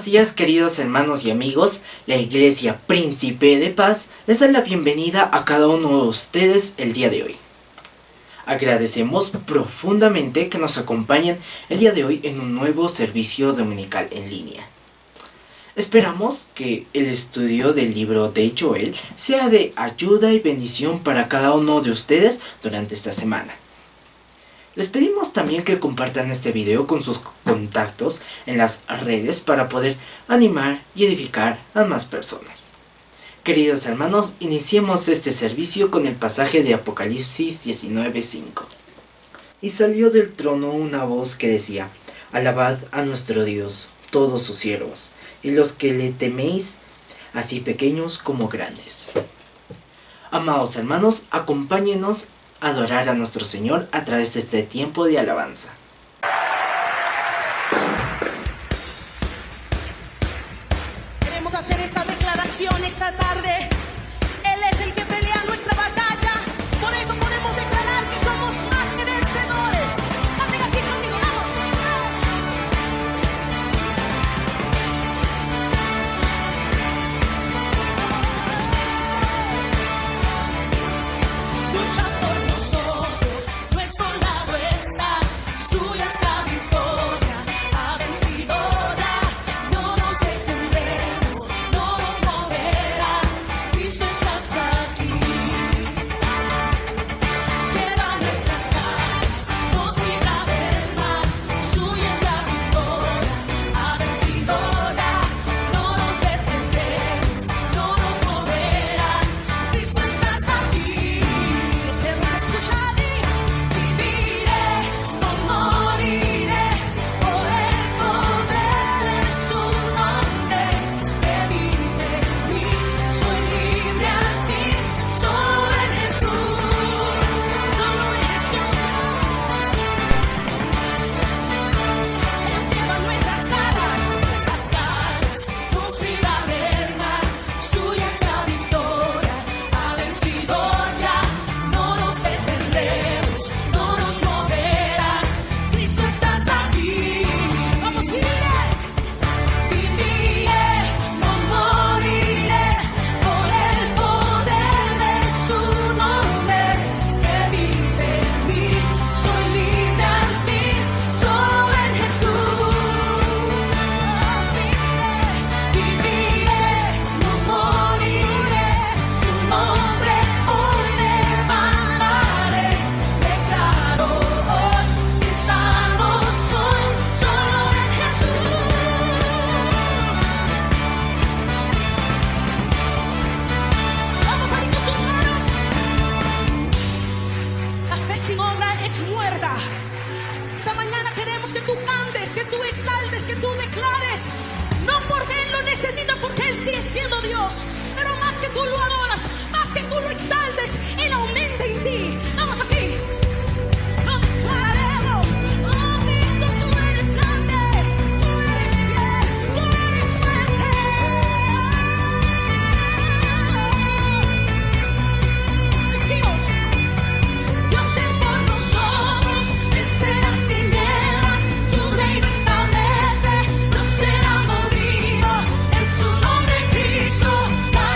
buenos días, queridos hermanos y amigos. La Iglesia Príncipe de Paz les da la bienvenida a cada uno de ustedes el día de hoy. Agradecemos profundamente que nos acompañen el día de hoy en un nuevo servicio dominical en línea. Esperamos que el estudio del libro de Joel sea de ayuda y bendición para cada uno de ustedes durante esta semana. Les pedimos también que compartan este video con sus contactos en las redes para poder animar y edificar a más personas. Queridos hermanos, iniciemos este servicio con el pasaje de Apocalipsis 19:5. Y salió del trono una voz que decía: alabad a nuestro Dios, todos sus siervos, y los que le teméis, así pequeños como grandes. Amados hermanos, acompáñenos a adorar a nuestro Señor a través de este tiempo de alabanza. Queremos hacer esta declaración esta tarde. Él es el que pelea nuestra batalla. Por eso podemos declarar que somos más que vencedores. Canten así conmigo, vamos. Lucha por nosotros, nuestro lado está. Suya es la victoria, ha vencido ya. No nos detendremos, no nos moverá. Cristo estás aquí. Lleva nuestras almas, nos libra del mal. Suya es la victoria, ha vencido ya. No nos detendremos, no nos moverá. Cristo estás aquí. Queremos escuchar y viviré, no moriré. Por el poder de su nombre, que vive en mí. Soy libre al fin, solo en Jesús, solo en Jesús. Él lleva nuestras cargas, nos libra del mal. Suya es la victoria, ha vencido ya. No nos detendremos, no nos moverá. Cristo estás aquí. Vamos, viviré, no moriré. Por el poder de su nombre, que vive en mí. Soy libre al fin, solo en Jesús. Viviré, no moriré. Su nombre hoy levantaré. Declaro hoy que salvo soy, solo en Jesús. Vamos ahí con sus manos. La fe sin obra es muerta. Esta mañana queremos que tú cantes, que tú exaltes, que tú declares. No porque Él lo necesita, porque Él sigue siendo Dios. Pero más que tú lo adoras, más que tú lo exaltes, Él aumenta en ti. Vamos así. Lo declararemos. Oh Cristo, tú eres grande, tú eres fiel, tú eres fuerte. Decimos: Dios es por nosotros, vence las tinieblas, su reino establece, no será movido. En su nombre Cristo da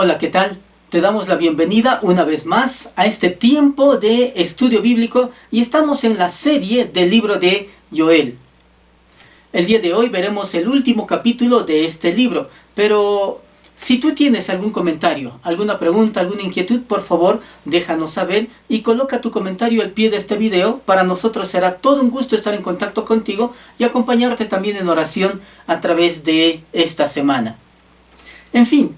Hola, ¿qué tal? Te damos la bienvenida una vez más a este tiempo de estudio bíblico y estamos en la serie del libro de Joel. El día de hoy veremos el último capítulo de este libro, pero si tú tienes algún comentario, alguna pregunta, alguna inquietud, por favor déjanos saber y coloca tu comentario al pie de este video. Para nosotros será todo un gusto estar en contacto contigo y acompañarte también en oración a través de esta semana. En fin,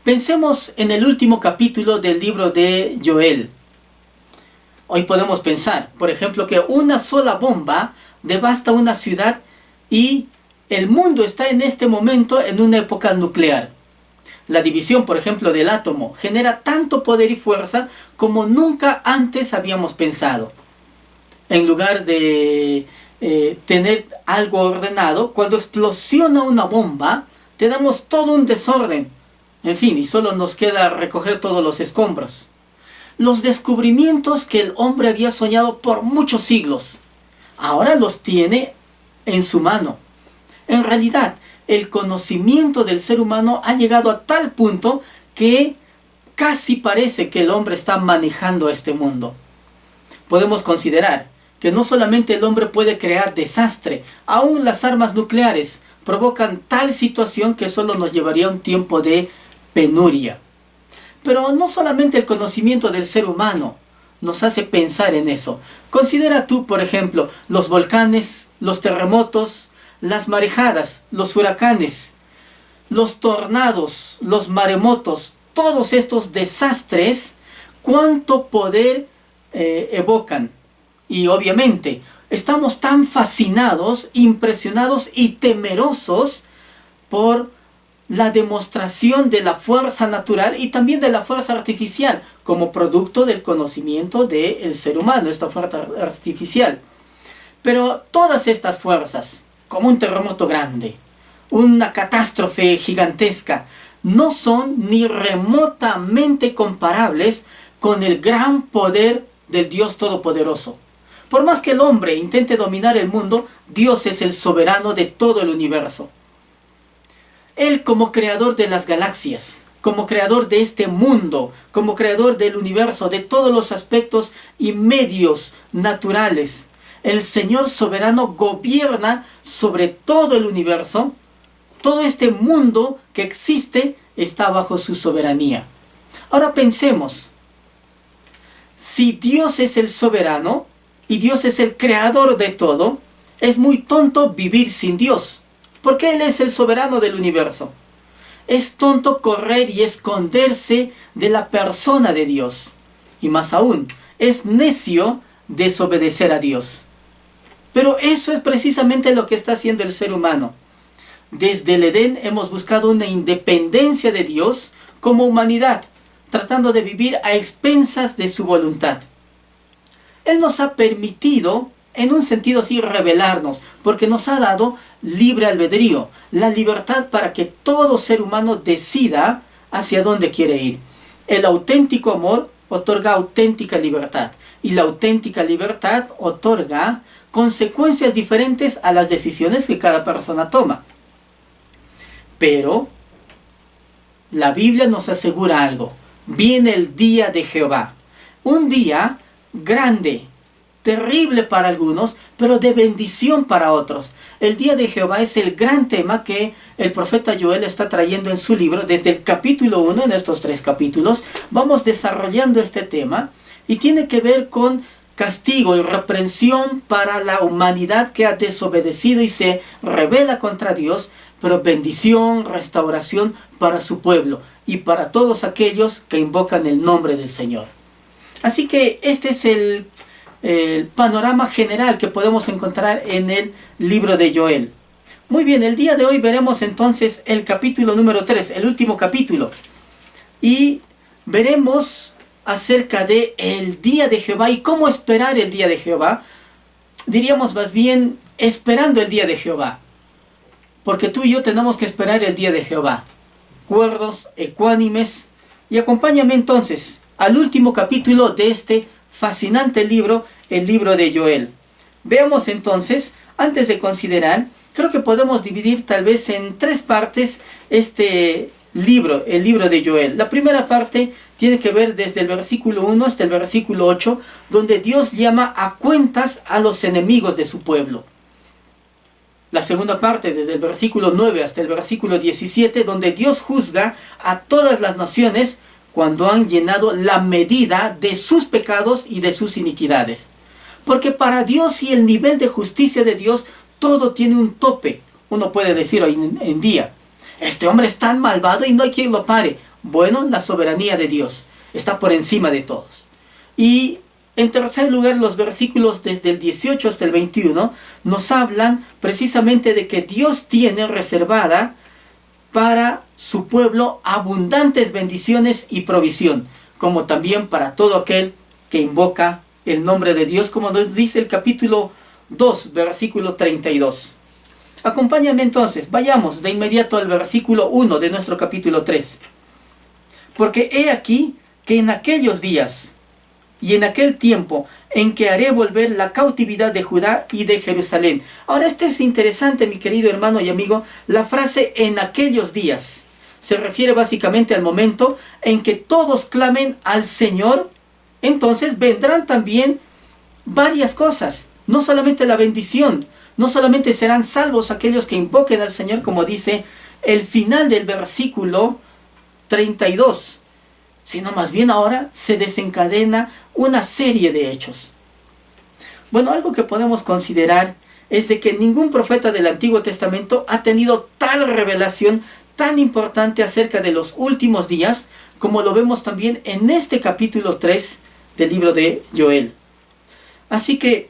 pensemos en el último capítulo del libro de Joel. Hoy podemos pensar, por ejemplo, que una sola bomba devasta una ciudad y el mundo está en este momento en una época nuclear. La división, por ejemplo, del átomo genera tanto poder y fuerza como nunca antes habíamos pensado. En lugar de tener algo ordenado, cuando explosiona una bomba, tenemos todo un desorden. En fin, y solo nos queda recoger todos los escombros. Los descubrimientos que el hombre había soñado por muchos siglos, ahora los tiene en su mano. En realidad, el conocimiento del ser humano ha llegado a tal punto que casi parece que el hombre está manejando este mundo. Podemos considerar que no solamente el hombre puede crear desastre, aún las armas nucleares provocan tal situación que solo nos llevaría un tiempo de penuria. Pero no solamente el conocimiento del ser humano nos hace pensar en eso. Considera tú, por ejemplo, los volcanes, los terremotos, las marejadas, los huracanes, los tornados, los maremotos, todos estos desastres, cuánto poder evocan. Y obviamente estamos tan fascinados, impresionados y temerosos por la demostración de la fuerza natural y también de la fuerza artificial como producto del conocimiento del ser humano, esta fuerza artificial. Pero todas estas fuerzas, como un terremoto grande, una catástrofe gigantesca, no son ni remotamente comparables con el gran poder del Dios Todopoderoso. Por más que el hombre intente dominar el mundo, Dios es el soberano de todo el universo. Él, como creador de las galaxias, como creador de este mundo, como creador del universo, de todos los aspectos y medios naturales, el Señor soberano gobierna sobre todo el universo. Todo este mundo que existe está bajo su soberanía. Ahora pensemos, si Dios es el soberano y Dios es el creador de todo, es muy tonto vivir sin Dios, porque Él es el soberano del universo. Es tonto correr y esconderse de la persona de Dios. Y más aún, es necio desobedecer a Dios. Pero eso es precisamente lo que está haciendo el ser humano. Desde el Edén hemos buscado una independencia de Dios como humanidad, tratando de vivir a expensas de su voluntad. Él nos ha permitido, en un sentido así, rebelarnos, porque nos ha dado libre albedrío, la libertad para que todo ser humano decida hacia dónde quiere ir. El auténtico amor otorga auténtica libertad, y la auténtica libertad otorga consecuencias diferentes a las decisiones que cada persona toma. Pero la Biblia nos asegura algo. Viene el día de Jehová. Un día grande, terrible para algunos, pero de bendición para otros. El día de Jehová es el gran tema que el profeta Joel está trayendo en su libro. Desde el capítulo 1, en estos 3 capítulos, vamos desarrollando este tema. Y tiene que ver con castigo y reprensión para la humanidad que ha desobedecido y se rebela contra Dios, pero bendición, restauración para su pueblo y para todos aquellos que invocan el nombre del Señor. Así que este es el panorama general que podemos encontrar en el libro de Joel. Muy bien, el día de hoy veremos entonces el capítulo número 3, el último capítulo. Y veremos acerca de el día de Jehová y cómo esperar el día de Jehová. Diríamos más bien esperando el día de Jehová, porque tú y yo tenemos que esperar el día de Jehová, cuerdos, ecuánimes. Y acompáñame entonces al último capítulo de este fascinante libro, el libro de Joel. Veamos entonces, antes de considerar, creo que podemos dividir tal vez en 3 partes este libro, el libro de Joel. La primera parte tiene que ver desde el versículo 1 hasta el versículo 8, donde Dios llama a cuentas a los enemigos de su pueblo. La segunda parte, desde el versículo 9 hasta el versículo 17, donde Dios juzga a todas las naciones cuando han llenado la medida de sus pecados y de sus iniquidades. Porque para Dios y el nivel de justicia de Dios, todo tiene un tope. Uno puede decir hoy en día, este hombre es tan malvado y no hay quien lo pare. Bueno, la soberanía de Dios está por encima de todos. Y en tercer lugar, los versículos desde el 18 hasta el 21 nos hablan precisamente de que Dios tiene reservada para su pueblo abundantes bendiciones y provisión, como también para todo aquel que invoca el nombre de Dios, como nos dice el capítulo 2, versículo 32. Acompáñame entonces, vayamos de inmediato al versículo 1 de nuestro capítulo 3. Porque he aquí que en aquellos días y en aquel tiempo en que haré volver la cautividad de Judá y de Jerusalén. Ahora esto es interesante, mi querido hermano y amigo. La frase en aquellos días se refiere básicamente al momento en que todos clamen al Señor. Entonces vendrán también varias cosas, no solamente la bendición, no solamente serán salvos aquellos que invoquen al Señor, como dice el final del versículo 32, sino más bien ahora se desencadena una serie de hechos. Bueno, algo que podemos considerar es de que ningún profeta del Antiguo Testamento ha tenido tal revelación tan importante acerca de los últimos días, como lo vemos también en este capítulo 3 del libro de Joel. Así que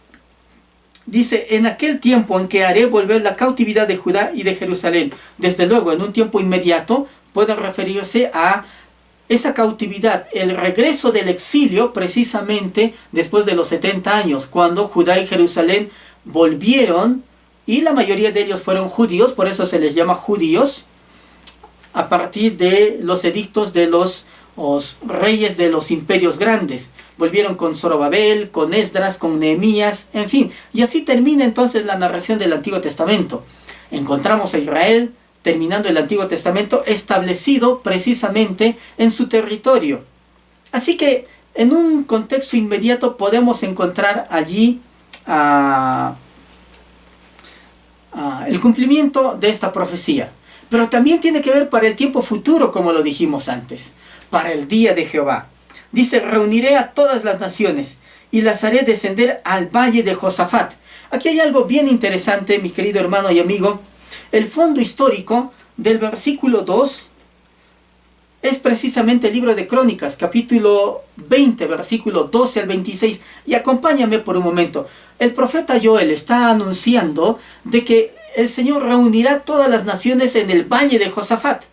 dice, en aquel tiempo en que haré volver la cautividad de Judá y de Jerusalén. Desde luego, en un tiempo inmediato, puede referirse a esa cautividad, el regreso del exilio, precisamente después de los 70 años, cuando Judá y Jerusalén volvieron, y la mayoría de ellos fueron judíos, por eso se les llama judíos, a partir de los edictos de los reyes de los imperios grandes. Volvieron con Zorobabel, con Esdras, con Nehemías, en fin. Y así termina entonces la narración del Antiguo Testamento. Encontramos a Israel terminando el Antiguo Testamento establecido precisamente en su territorio. Así que en un contexto inmediato podemos encontrar allí el cumplimiento de esta profecía. Pero también tiene que ver para el tiempo futuro, como lo dijimos antes, para el día de Jehová. Dice, reuniré a todas las naciones y las haré descender al valle de Josafat. Aquí hay algo bien interesante, mi querido hermano y amigo. El fondo histórico del versículo 2 es precisamente el libro de Crónicas, capítulo 20, versículo 12 al 26. Y acompáñame por un momento. El profeta Joel está anunciando de que el Señor reunirá todas las naciones en el valle de Josafat.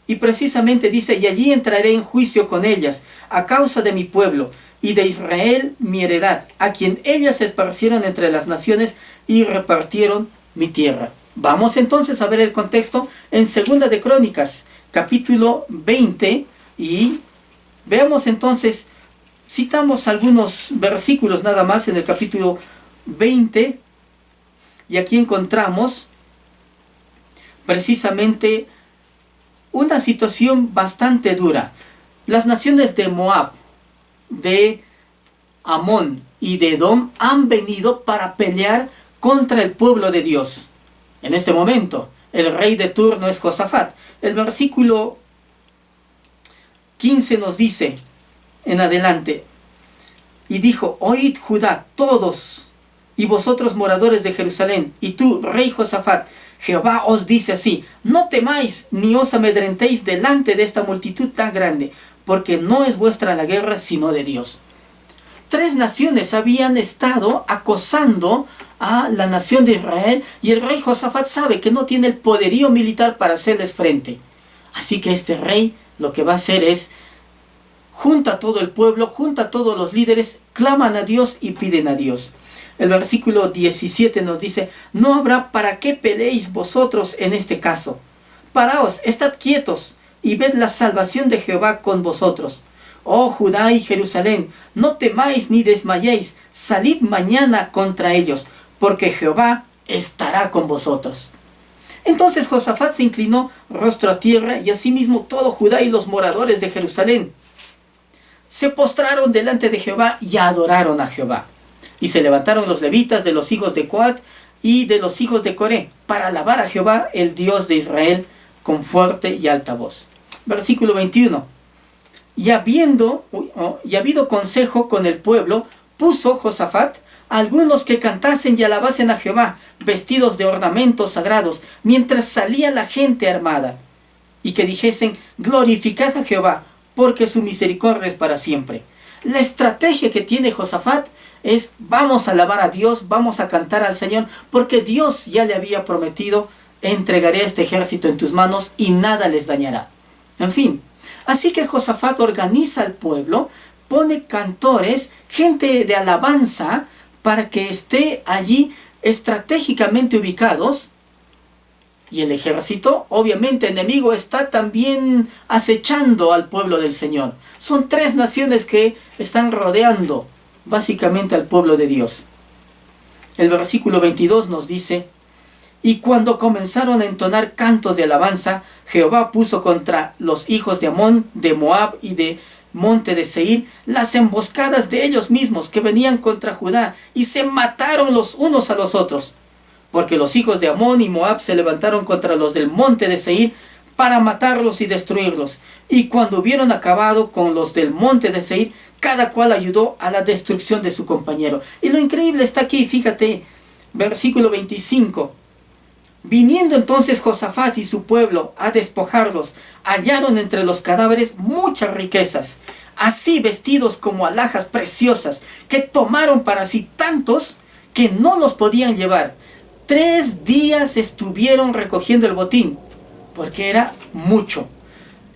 Y precisamente dice, y allí entraré en juicio con ellas, a causa de mi pueblo, y de Israel mi heredad, a quien ellas se esparcieron entre las naciones y repartieron mi tierra. Vamos entonces a ver el contexto en Segunda de Crónicas, capítulo 20, y veamos entonces, citamos algunos versículos nada más en el capítulo 20, y aquí encontramos precisamente una situación bastante dura. Las naciones de Moab, de Amón y de Edom han venido para pelear contra el pueblo de Dios. En este momento, el rey de turno es Josafat. El versículo 15 nos dice en adelante, y dijo, oíd Judá, todos, y vosotros moradores de Jerusalén, y tú, rey Josafat, Jehová os dice así, no temáis ni os amedrentéis delante de esta multitud tan grande, porque no es vuestra la guerra, sino de Dios. 3 naciones habían estado acosando a la nación de Israel, y el rey Josafat sabe que no tiene el poderío militar para hacerles frente. Así que este rey lo que va a hacer es, junta a todo el pueblo, junta a todos los líderes, claman a Dios y piden a Dios. El versículo 17 nos dice, no habrá para qué peleéis vosotros en este caso. Paraos, estad quietos, y ved la salvación de Jehová con vosotros. Oh Judá y Jerusalén, no temáis ni desmayéis, salid mañana contra ellos, porque Jehová estará con vosotros. Entonces Josafat se inclinó rostro a tierra, y asimismo todo Judá y los moradores de Jerusalén se postraron delante de Jehová y adoraron a Jehová. Y se levantaron los levitas de los hijos de Coat y de los hijos de Coré para alabar a Jehová, el Dios de Israel, con fuerte y alta voz. Versículo 21. Y habido consejo con el pueblo, puso Josafat a algunos que cantasen y alabasen a Jehová, vestidos de ornamentos sagrados, mientras salía la gente armada, y que dijesen: glorificad a Jehová, porque su misericordia es para siempre. La estrategia que tiene Josafat es: vamos a alabar a Dios, vamos a cantar al Señor, porque Dios ya le había prometido: entregaré este ejército en tus manos y nada les dañará. En fin, así que Josafat organiza al pueblo, pone cantores, gente de alabanza, para que esté allí estratégicamente ubicados. Y el ejército, obviamente enemigo, está también acechando al pueblo del Señor. Son 3 naciones que están rodeando básicamente al pueblo de Dios. El versículo 22 nos dice: y cuando comenzaron a entonar cantos de alabanza, Jehová puso contra los hijos de Amón, de Moab y de monte de Seir las emboscadas de ellos mismos que venían contra Judá, y se mataron los unos a los otros. Porque los hijos de Amón y Moab se levantaron contra los del monte de Seir para matarlos y destruirlos. Y cuando hubieron acabado con los del monte de Seir, cada cual ayudó a la destrucción de su compañero. Y lo increíble está aquí, fíjate, versículo 25. Viniendo entonces Josafat y su pueblo a despojarlos, hallaron entre los cadáveres muchas riquezas, así vestidos como alhajas preciosas, que tomaron para sí tantos que no los podían llevar. 3 días estuvieron recogiendo el botín, porque era mucho.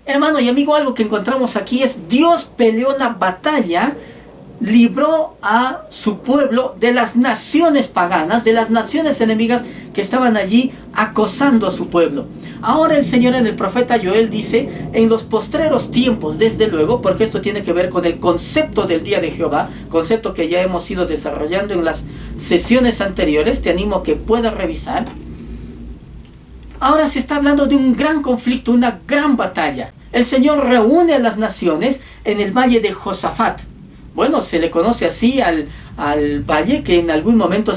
Hermano y amigo, algo que encontramos aquí es: Dios peleó una batalla, libró a su pueblo de las naciones paganas, de las naciones enemigas que estaban allí acosando a su pueblo. Ahora el Señor en el profeta Joel dice: en los postreros tiempos, desde luego, porque esto tiene que ver con el concepto del día de Jehová, concepto que ya hemos ido desarrollando en las sesiones anteriores, te animo a que puedas revisar. Ahora se está hablando de un gran conflicto, una gran batalla. El Señor reúne a las naciones en el valle de Josafat. Bueno, se le conoce así al valle que en algún momento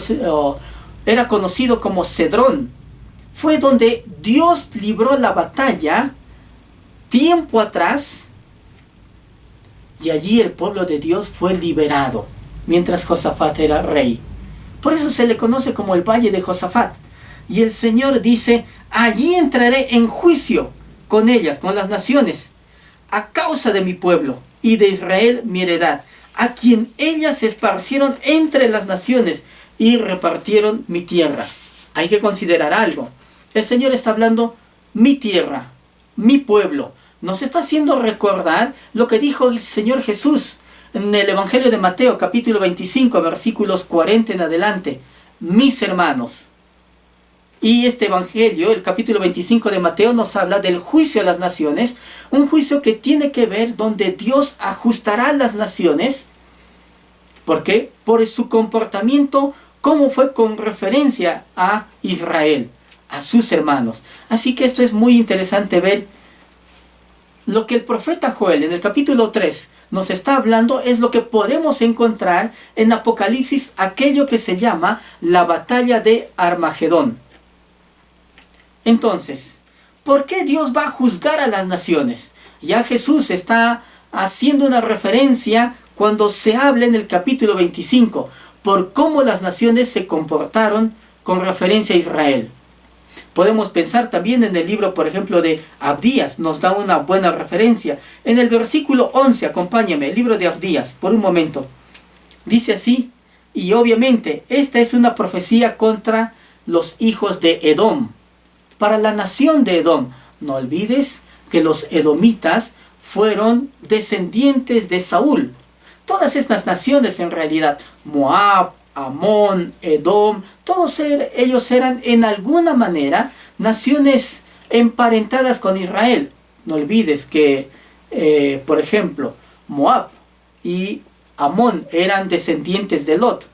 era conocido como Cedrón. Fue donde Dios libró la batalla tiempo atrás, y allí el pueblo de Dios fue liberado mientras Josafat era rey. Por eso se le conoce como el valle de Josafat. Y el Señor dice: allí entraré en juicio con ellas, con las naciones, a causa de mi pueblo y de Israel mi heredad, a quien ellas esparcieron entre las naciones y repartieron mi tierra. Hay que considerar algo. El Señor está hablando: mi tierra, mi pueblo. Nos está haciendo recordar lo que dijo el Señor Jesús en el Evangelio de Mateo, capítulo 25, versículos 40 en adelante. Mis hermanos. Y este Evangelio, el capítulo 25 de Mateo, nos habla del juicio a las naciones. Un juicio que tiene que ver donde Dios ajustará a las naciones. ¿Por qué? Por su comportamiento, como fue con referencia a Israel, a sus hermanos. Así que esto es muy interesante ver. Lo que el profeta Joel en el capítulo 3 nos está hablando es lo que podemos encontrar en Apocalipsis, aquello que se llama la batalla de Armagedón. Entonces, ¿por qué Dios va a juzgar a las naciones? Ya Jesús está haciendo una referencia cuando se habla en el capítulo 25 por cómo las naciones se comportaron con referencia a Israel. Podemos pensar también en el libro, por ejemplo, de Abdías, nos da una buena referencia. En el versículo 11, acompáñame, el libro de Abdías, por un momento. Dice así: y obviamente esta es una profecía contra los hijos de Edom, para la nación de Edom. No olvides que los edomitas fueron descendientes de Saúl. Todas estas naciones en realidad, Moab, Amón, Edom, todos ellos eran en alguna manera naciones emparentadas con Israel. No olvides que, por ejemplo, Moab y Amón eran descendientes de Lot,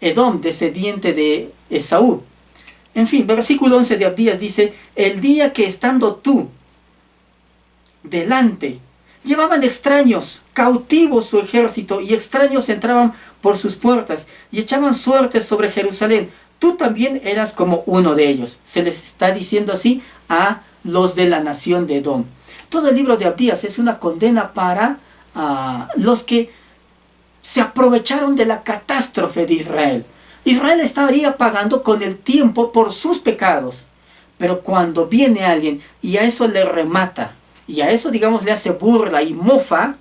Edom descendiente de Esaú. En fin, versículo 11 de Abdías dice, el día que estando tú delante, llevaban extraños, cautivos su ejército, y extraños entraban por sus puertas, y echaban suertes sobre Jerusalén. Tú también eras como uno de ellos. Se les está diciendo así a los de la nación de Edom. Todo el libro de Abdías es una condena para los que se aprovecharon de la catástrofe de Israel. Israel estaría pagando con el tiempo por sus pecados. Pero cuando viene alguien y a eso le remata, y a eso, digamos, le hace burla y mofa,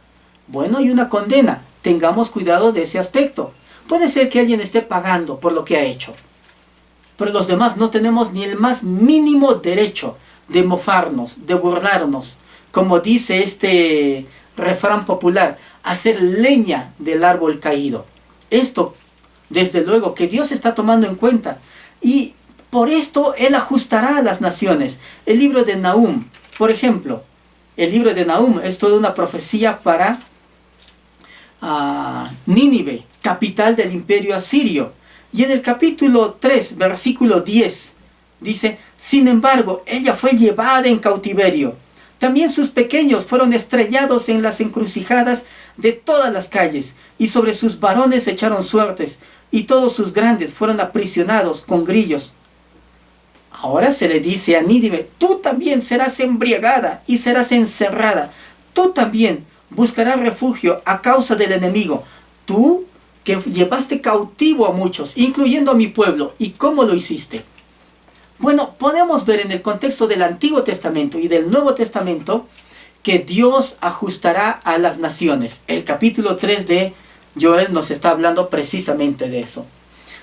bueno, hay una condena. Tengamos cuidado de ese aspecto. Puede ser que alguien esté pagando por lo que ha hecho, pero los demás no tenemos ni el más mínimo derecho de mofarnos, de burlarnos. Como dice este refrán popular, hacer leña del árbol caído. Esto, desde luego, que Dios está tomando en cuenta. Y por esto Él ajustará a las naciones. El libro de Nahum, por ejemplo, el libro de Nahum es toda una profecía para Nínive, capital del imperio asirio. Y en el capítulo 3, versículo 10, dice, sin embargo, ella fue llevada en cautiverio. También sus pequeños fueron estrellados en las encrucijadas de todas las calles, y sobre sus varones echaron suertes, y todos sus grandes fueron aprisionados con grillos. Ahora se le dice a Nínive, tú también serás embriagada y serás encerrada. Tú también buscarás refugio a causa del enemigo. Tú que llevaste cautivo a muchos, incluyendo a mi pueblo. ¿Y cómo lo hiciste? Bueno, podemos ver en el contexto del Antiguo Testamento y del Nuevo Testamento que Dios ajustará a las naciones. El capítulo 3 de Joel nos está hablando precisamente de eso.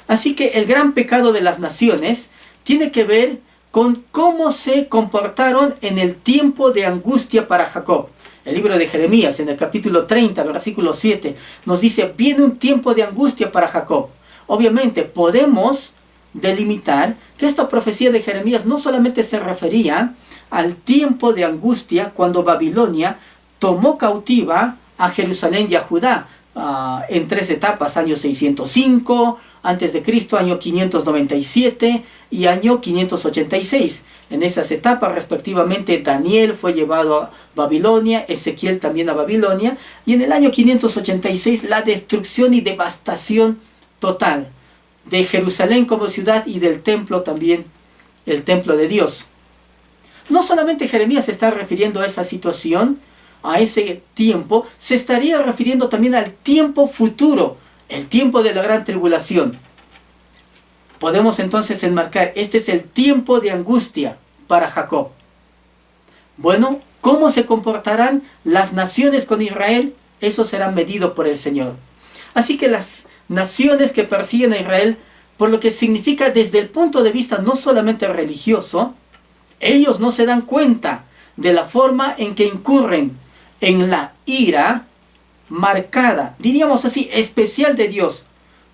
Así que el gran pecado de las naciones tiene que ver con cómo se comportaron en el tiempo de angustia para Jacob. El libro de Jeremías, en el capítulo 30, versículo 7, nos dice, viene un tiempo de angustia para Jacob. Obviamente podemos delimitar que esta profecía de Jeremías no solamente se refería al tiempo de angustia cuando Babilonia tomó cautiva a Jerusalén y a Judá, en tres etapas, año 605 antes de Cristo, año 597 y año 586. En esas etapas respectivamente Daniel fue llevado a Babilonia, Ezequiel también a Babilonia, y en el año 586 la destrucción y devastación total de Jerusalén como ciudad y del templo también, el templo de Dios. No solamente Jeremías se está refiriendo a esa situación, a ese tiempo, se estaría refiriendo también al tiempo futuro, el tiempo de la gran tribulación. Podemos entonces enmarcar, este es el tiempo de angustia para Jacob. Bueno, ¿cómo se comportarán las naciones con Israel? Eso será medido por el Señor. Así que las naciones que persiguen a Israel, por lo que significa desde el punto de vista no solamente religioso, ellos no se dan cuenta de la forma en que incurren en la ira marcada, diríamos así, especial de Dios,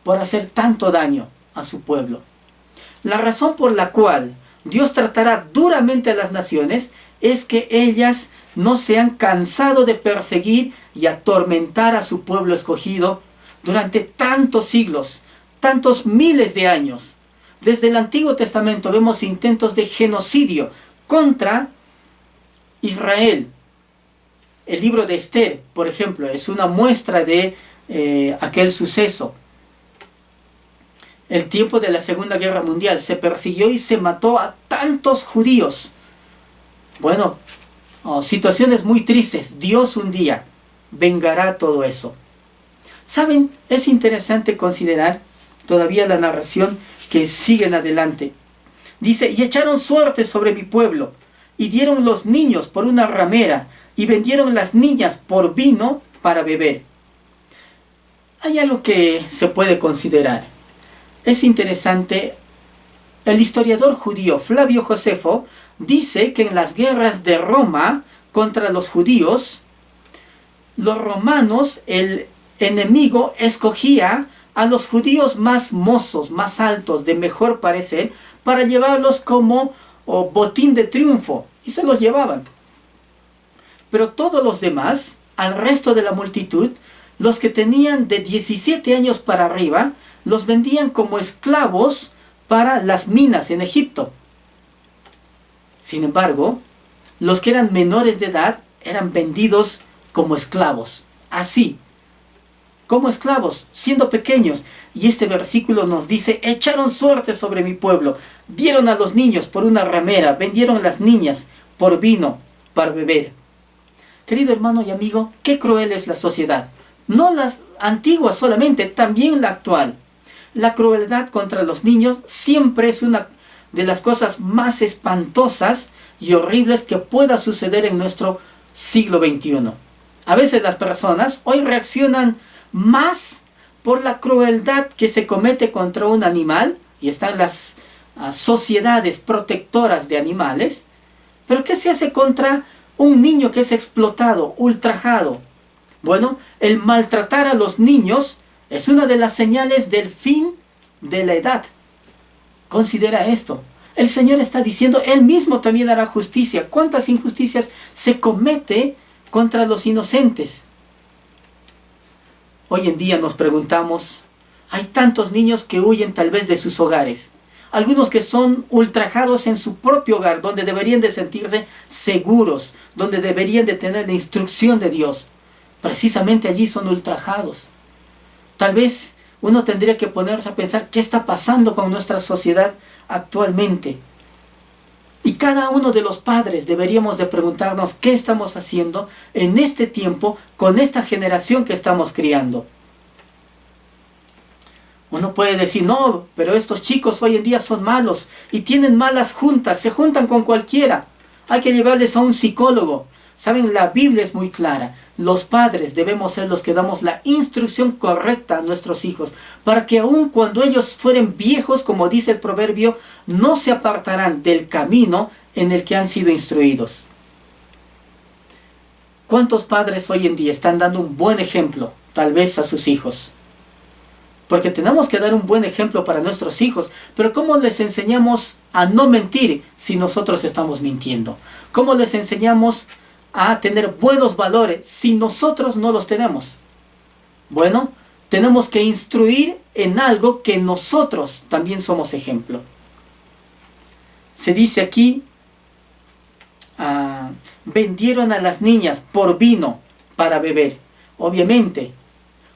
por hacer tanto daño a su pueblo. La razón por la cual Dios tratará duramente a las naciones es que ellas no se han cansado de perseguir y atormentar a su pueblo escogido durante tantos siglos, tantos miles de años. Desde el Antiguo Testamento vemos intentos de genocidio contra Israel. El libro de Esther, por ejemplo, es una muestra de aquel suceso. El tiempo de la Segunda Guerra Mundial se persiguió y se mató a tantos judíos. Bueno, situaciones muy tristes. Dios un día vengará todo eso. ¿Saben? Es interesante considerar todavía la narración que siguen adelante. Dice, y echaron suerte sobre mi pueblo, y dieron los niños por una ramera, y vendieron las niñas por vino para beber. Hay algo que se puede considerar. Es interesante, el historiador judío Flavio Josefo dice que en las guerras de Roma contra los judíos, los romanos, el enemigo escogía a los judíos más mozos, más altos, de mejor parecer, para llevarlos como botín de triunfo, y se los llevaban. Pero todos los demás, al resto de la multitud, los que tenían de 17 años para arriba, los vendían como esclavos para las minas en Egipto. Sin embargo, los que eran menores de edad eran vendidos como esclavos. Así, como esclavos, siendo pequeños. Y este versículo nos dice: echaron suerte sobre mi pueblo, dieron a los niños por una ramera, vendieron las niñas por vino para beber. Querido hermano y amigo, qué cruel es la sociedad. No las antiguas solamente, también la actual. La crueldad contra los niños siempre es una de las cosas más espantosas y horribles que pueda suceder en nuestro siglo XXI. A veces las personas hoy reaccionan más por la crueldad que se comete contra un animal, y están las sociedades protectoras de animales, pero ¿qué se hace contra un niño que es explotado, ultrajado? Bueno, el maltratar a los niños es una de las señales del fin de la edad. Considera esto. El Señor está diciendo, Él mismo también hará justicia. ¿Cuántas injusticias se comete contra los inocentes? Hoy en día nos preguntamos, hay tantos niños que huyen tal vez de sus hogares. Algunos que son ultrajados en su propio hogar, donde deberían de sentirse seguros, donde deberían de tener la instrucción de Dios. Precisamente allí son ultrajados. Tal vez uno tendría que ponerse a pensar qué está pasando con nuestra sociedad actualmente. Y cada uno de los padres deberíamos de preguntarnos qué estamos haciendo en este tiempo con esta generación que estamos criando. Uno puede decir, no, pero estos chicos hoy en día son malos y tienen malas juntas, se juntan con cualquiera. Hay que llevarles a un psicólogo. Saben, la Biblia es muy clara. Los padres debemos ser los que damos la instrucción correcta a nuestros hijos, para que aun cuando ellos fueren viejos, como dice el proverbio, no se apartarán del camino en el que han sido instruidos. ¿Cuántos padres hoy en día están dando un buen ejemplo, tal vez a sus hijos? Porque tenemos que dar un buen ejemplo para nuestros hijos, pero ¿cómo les enseñamos a no mentir si nosotros estamos mintiendo? ¿Cómo les enseñamos a tener buenos valores si nosotros no los tenemos? Bueno, tenemos que instruir en algo que nosotros también somos ejemplo. Se dice aquí, vendieron a las niñas por vino para beber. Obviamente,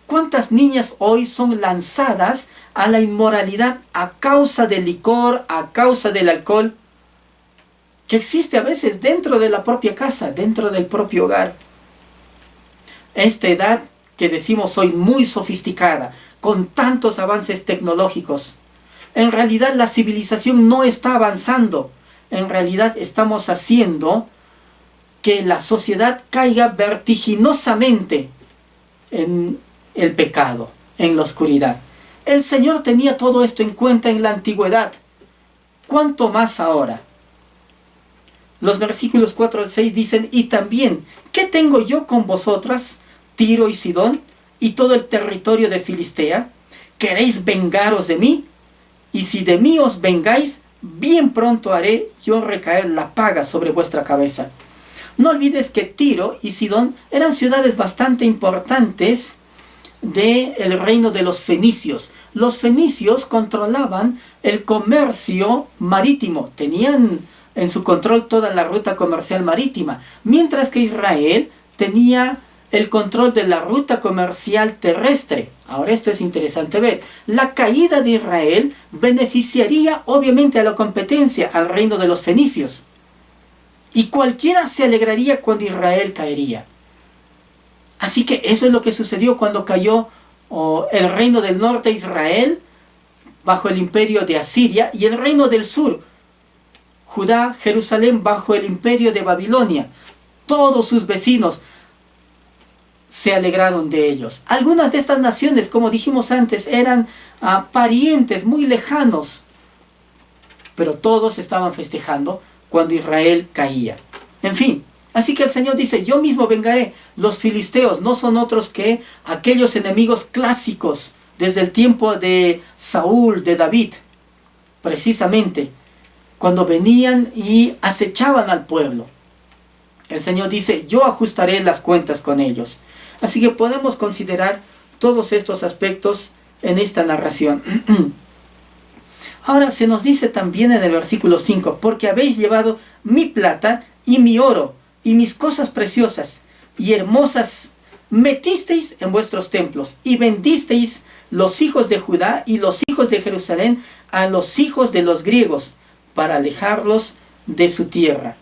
¿cuántas niñas hoy son lanzadas a la inmoralidad a causa del licor, a causa del alcohol, que existe a veces dentro de la propia casa, dentro del propio hogar? Esta edad que decimos hoy muy sofisticada, con tantos avances tecnológicos, en realidad la civilización no está avanzando. En realidad estamos haciendo que la sociedad caiga vertiginosamente en el pecado, en la oscuridad. El Señor tenía todo esto en cuenta en la antigüedad. ¿Cuánto más ahora? Los versículos 4 al 6 dicen, y también, ¿qué tengo yo con vosotras, Tiro y Sidón, y todo el territorio de Filistea? ¿Queréis vengaros de mí? Y si de mí os vengáis, bien pronto haré yo recaer la paga sobre vuestra cabeza. No olvides que Tiro y Sidón eran ciudades bastante importantes del reino de los fenicios. Los fenicios controlaban el comercio marítimo, tenían en su control toda la ruta comercial marítima, mientras que Israel tenía el control de la ruta comercial terrestre. Ahora esto es interesante ver. La caída de Israel beneficiaría obviamente a la competencia, al reino de los fenicios. Y cualquiera se alegraría cuando Israel caería. Así que eso es lo que sucedió cuando cayó el reino del norte, Israel, bajo el imperio de Asiria, y el reino del sur, Judá, Jerusalén, bajo el imperio de Babilonia. Todos sus vecinos se alegraron de ellos. Algunas de estas naciones, como dijimos antes, eran parientes muy lejanos, pero todos estaban festejando cuando Israel caía. En fin, así que el Señor dice, yo mismo vengaré. Los filisteos no son otros que aquellos enemigos clásicos desde el tiempo de Saúl, de David, precisamente cuando venían y acechaban al pueblo. El Señor dice, yo ajustaré las cuentas con ellos. Así que podemos considerar todos estos aspectos en esta narración. Ahora se nos dice también en el versículo 5, porque habéis llevado mi plata y mi oro y mis cosas preciosas y hermosas, metisteis en vuestros templos y vendisteis los hijos de Judá y los hijos de Jerusalén a los hijos de los griegos para alejarlos de su tierra.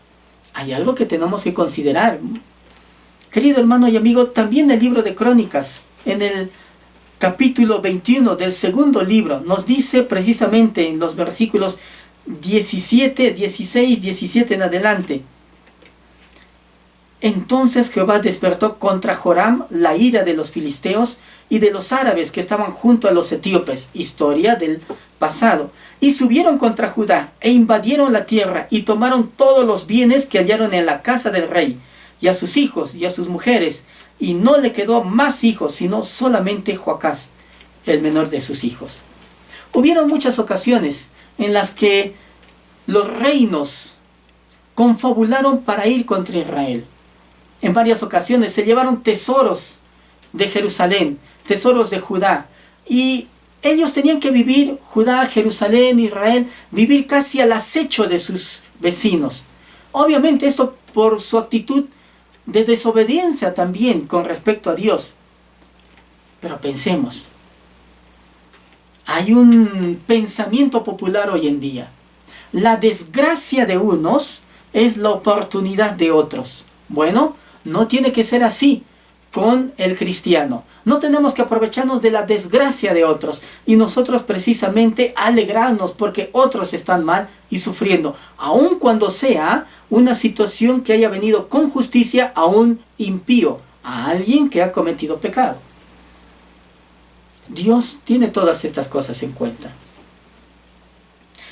Hay algo que tenemos que considerar. Querido hermano y amigo, también el libro de Crónicas, en el capítulo 21 del segundo libro, nos dice precisamente en los versículos 17, 16, 17 en adelante: entonces Jehová despertó contra Joram la ira de los filisteos y de los árabes que estaban junto a los etíopes, historia del pasado, y subieron contra Judá e invadieron la tierra y tomaron todos los bienes que hallaron en la casa del rey, y a sus hijos y a sus mujeres, y no le quedó más hijos, sino solamente Joacás, el menor de sus hijos. Hubieron muchas ocasiones en las que los reinos confabularon para ir contra Israel. En varias ocasiones se llevaron tesoros de Jerusalén, tesoros de Judá, y ellos tenían que vivir, Judá, Jerusalén, Israel, vivir casi al acecho de sus vecinos. Obviamente esto por su actitud de desobediencia también con respecto a Dios. Pero pensemos, hay un pensamiento popular hoy en día: la desgracia de unos es la oportunidad de otros. Bueno, no tiene que ser así con el cristiano. No tenemos que aprovecharnos de la desgracia de otros y nosotros precisamente alegrarnos porque otros están mal y sufriendo, aun cuando sea una situación que haya venido con justicia a un impío, a alguien que ha cometido pecado. Dios tiene todas estas cosas en cuenta.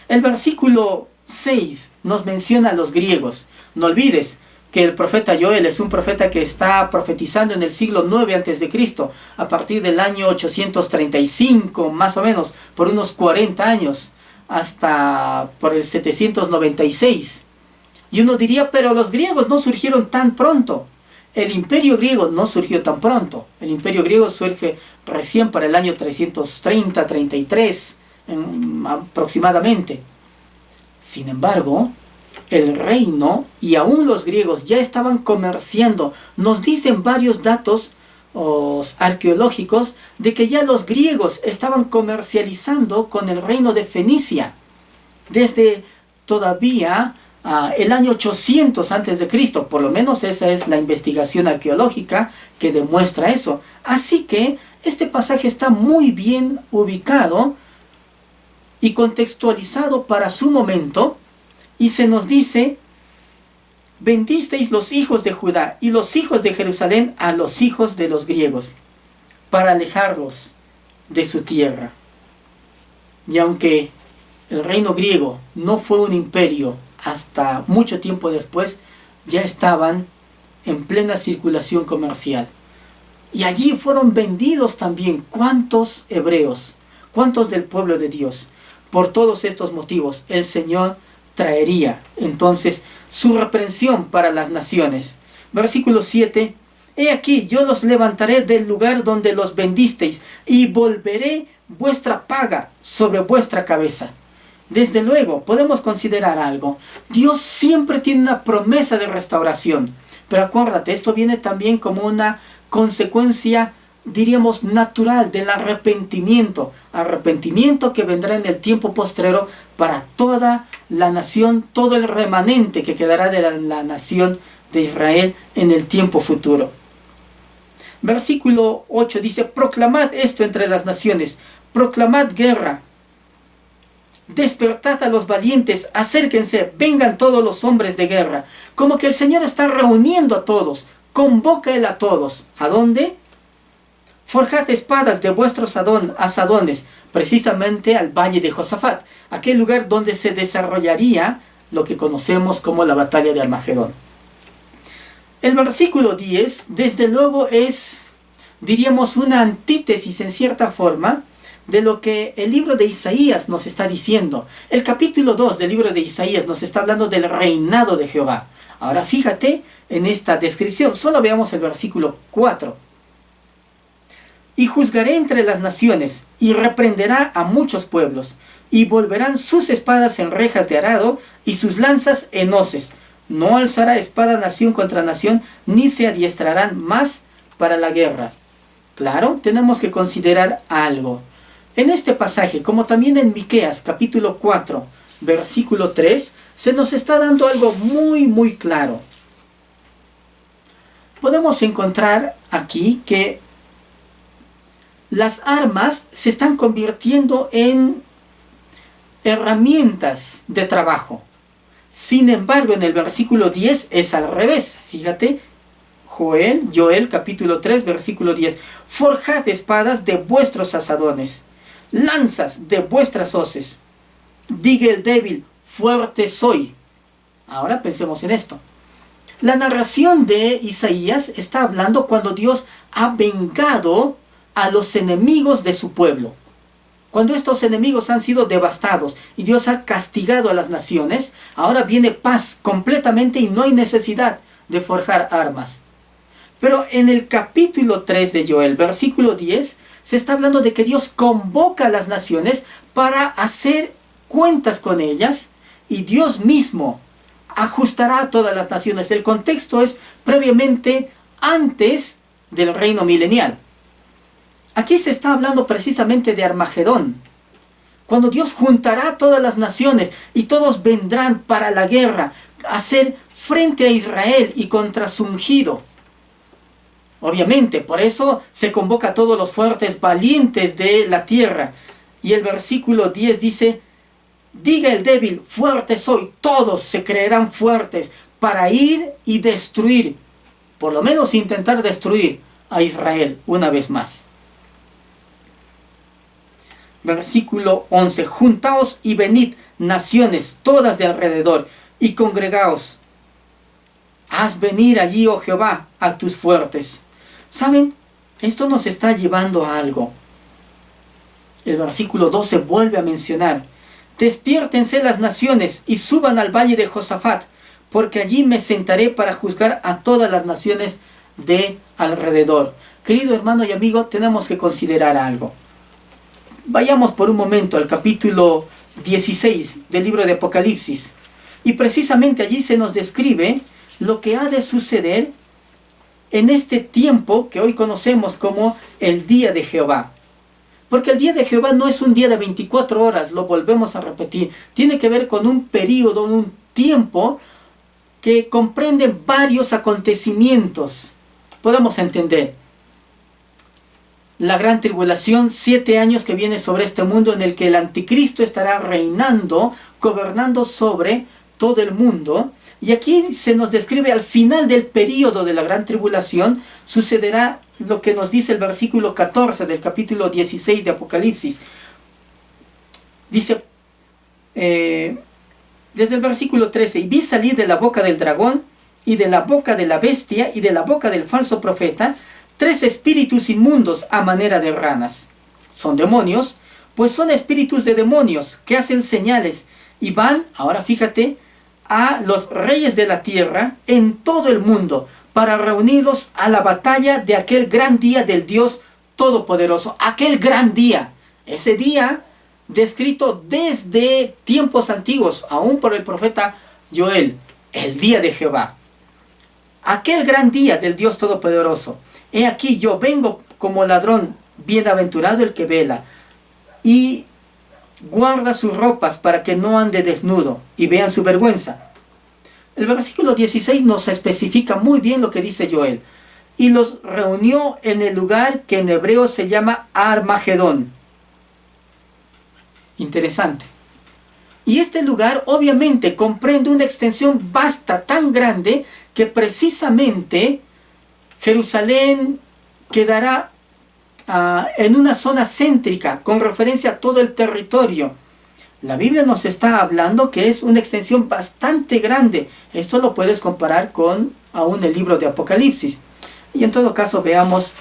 El versículo 6 nos menciona a los griegos. No olvides que el profeta Joel es un profeta que está profetizando en el siglo 9 a.C., a partir del año 835, más o menos, por unos 40 años, hasta por el 796. Y uno diría, pero los griegos no surgieron tan pronto. El imperio griego no surgió tan pronto. El imperio griego surge recién para el año 330-33, aproximadamente. Sin embargo, el reino y aún los griegos ya estaban comerciando. Nos dicen varios datos arqueológicos de que ya los griegos estaban comercializando con el reino de Fenicia desde todavía el año 800 antes de Cristo. Por lo menos esa es la investigación arqueológica que demuestra eso. Así que este pasaje está muy bien ubicado y contextualizado para su momento. Y se nos dice: vendisteis los hijos de Judá y los hijos de Jerusalén a los hijos de los griegos, para alejarlos de su tierra. Y aunque el reino griego no fue un imperio hasta mucho tiempo después, ya estaban en plena circulación comercial. Y allí fueron vendidos también cuántos hebreos, cuántos del pueblo de Dios. Por todos estos motivos, el Señor traería entonces su reprensión para las naciones. Versículo 7: he aquí, yo los levantaré del lugar donde los vendisteis y volveré vuestra paga sobre vuestra cabeza. Desde luego, podemos considerar algo. Dios siempre tiene una promesa de restauración. Pero acuérdate, esto viene también como una consecuencia, diríamos, natural del arrepentimiento. Arrepentimiento que vendrá en el tiempo postrero para toda la nación, todo el remanente que quedará de la nación de Israel en el tiempo futuro. Versículo 8 dice: proclamad esto entre las naciones, proclamad guerra, despertad a los valientes, acérquense, vengan todos los hombres de guerra. Como que el Señor está reuniendo a todos, convoca Él a todos. ¿A dónde? Forjad espadas de vuestros asadones, precisamente al valle de Josafat, aquel lugar donde se desarrollaría lo que conocemos como la batalla de Armagedón. El versículo 10, desde luego, es, diríamos, una antítesis en cierta forma de lo que el libro de Isaías nos está diciendo. El capítulo 2 del libro de Isaías nos está hablando del reinado de Jehová. Ahora fíjate en esta descripción, solo veamos el versículo 4. Y juzgaré entre las naciones, y reprenderá a muchos pueblos, y volverán sus espadas en rejas de arado, y sus lanzas en hoces. No alzará espada nación contra nación, ni se adiestrarán más para la guerra. Claro, tenemos que considerar algo. En este pasaje, como también en Miqueas capítulo 4, versículo 3, se nos está dando algo muy claro. Podemos encontrar aquí que las armas se están convirtiendo en herramientas de trabajo. Sin embargo, en el versículo 10 es al revés. Fíjate, Joel capítulo 3, versículo 10. Forjad espadas de vuestros asadones, lanzas de vuestras hoces. Diga el débil, fuerte soy. Ahora pensemos en esto. La narración de Isaías está hablando cuando Dios ha vengado a los enemigos de su pueblo. Cuando estos enemigos han sido devastados y Dios ha castigado a las naciones, ahora viene paz completamente y no hay necesidad de forjar armas. Pero en el capítulo 3 de Joel, versículo 10, se está hablando de que Dios convoca a las naciones para hacer cuentas con ellas y Dios mismo ajustará a todas las naciones. El contexto es previamente antes del reino milenial. Aquí se está hablando precisamente de Armagedón, cuando Dios juntará a todas las naciones y todos vendrán para la guerra, a hacer frente a Israel y contra su ungido. Obviamente, por eso se convoca a todos los fuertes valientes de la tierra. Y el versículo 10 dice, diga el débil, fuerte soy, todos se creerán fuertes para ir y destruir, por lo menos intentar destruir a Israel una vez más. Versículo 11, juntaos y venid, naciones todas de alrededor, y congregaos. Haz venir allí, oh Jehová, a tus fuertes. ¿Saben? Esto nos está llevando a algo. El versículo 12 vuelve a mencionar, despiértense las naciones y suban al valle de Josafat, porque allí me sentaré para juzgar a todas las naciones de alrededor. Querido hermano y amigo, tenemos que considerar algo. Vayamos por un momento al capítulo 16 del libro de Apocalipsis. Y precisamente allí se nos describe lo que ha de suceder en este tiempo que hoy conocemos como el día de Jehová. Porque el día de Jehová no es un día de 24 horas, lo volvemos a repetir. Tiene que ver con un periodo, un tiempo que comprende varios acontecimientos. Podemos entender la gran tribulación, 7 años que viene sobre este mundo en el que el anticristo estará reinando, gobernando sobre todo el mundo. Y aquí se nos describe al final del periodo de la gran tribulación, sucederá lo que nos dice el versículo 14 del capítulo 16 de Apocalipsis. Dice, desde el versículo 13, y vi salir de la boca del dragón, y de la boca de la bestia, y de la boca del falso profeta, 3 espíritus inmundos a manera de ranas. Son demonios, pues son espíritus de demonios que hacen señales y van, ahora fíjate, a los reyes de la tierra en todo el mundo para reunirlos a la batalla de aquel gran día del Dios Todopoderoso. Aquel gran día, ese día descrito desde tiempos antiguos, aún por el profeta Joel, el día de Jehová. Aquel gran día del Dios Todopoderoso. He aquí yo vengo como ladrón, bienaventurado el que vela y guarda sus ropas para que no ande desnudo y vean su vergüenza. El versículo 16 nos especifica muy bien lo que dice Joel. Y los reunió en el lugar que en hebreo se llama Armagedón. Interesante. Y este lugar obviamente comprende una extensión vasta, tan grande, que precisamente Jerusalén quedará en una zona céntrica con referencia a todo el territorio. La Biblia nos está hablando que es una extensión bastante grande. Esto lo puedes comparar con aún el libro de Apocalipsis. Y en todo caso veamos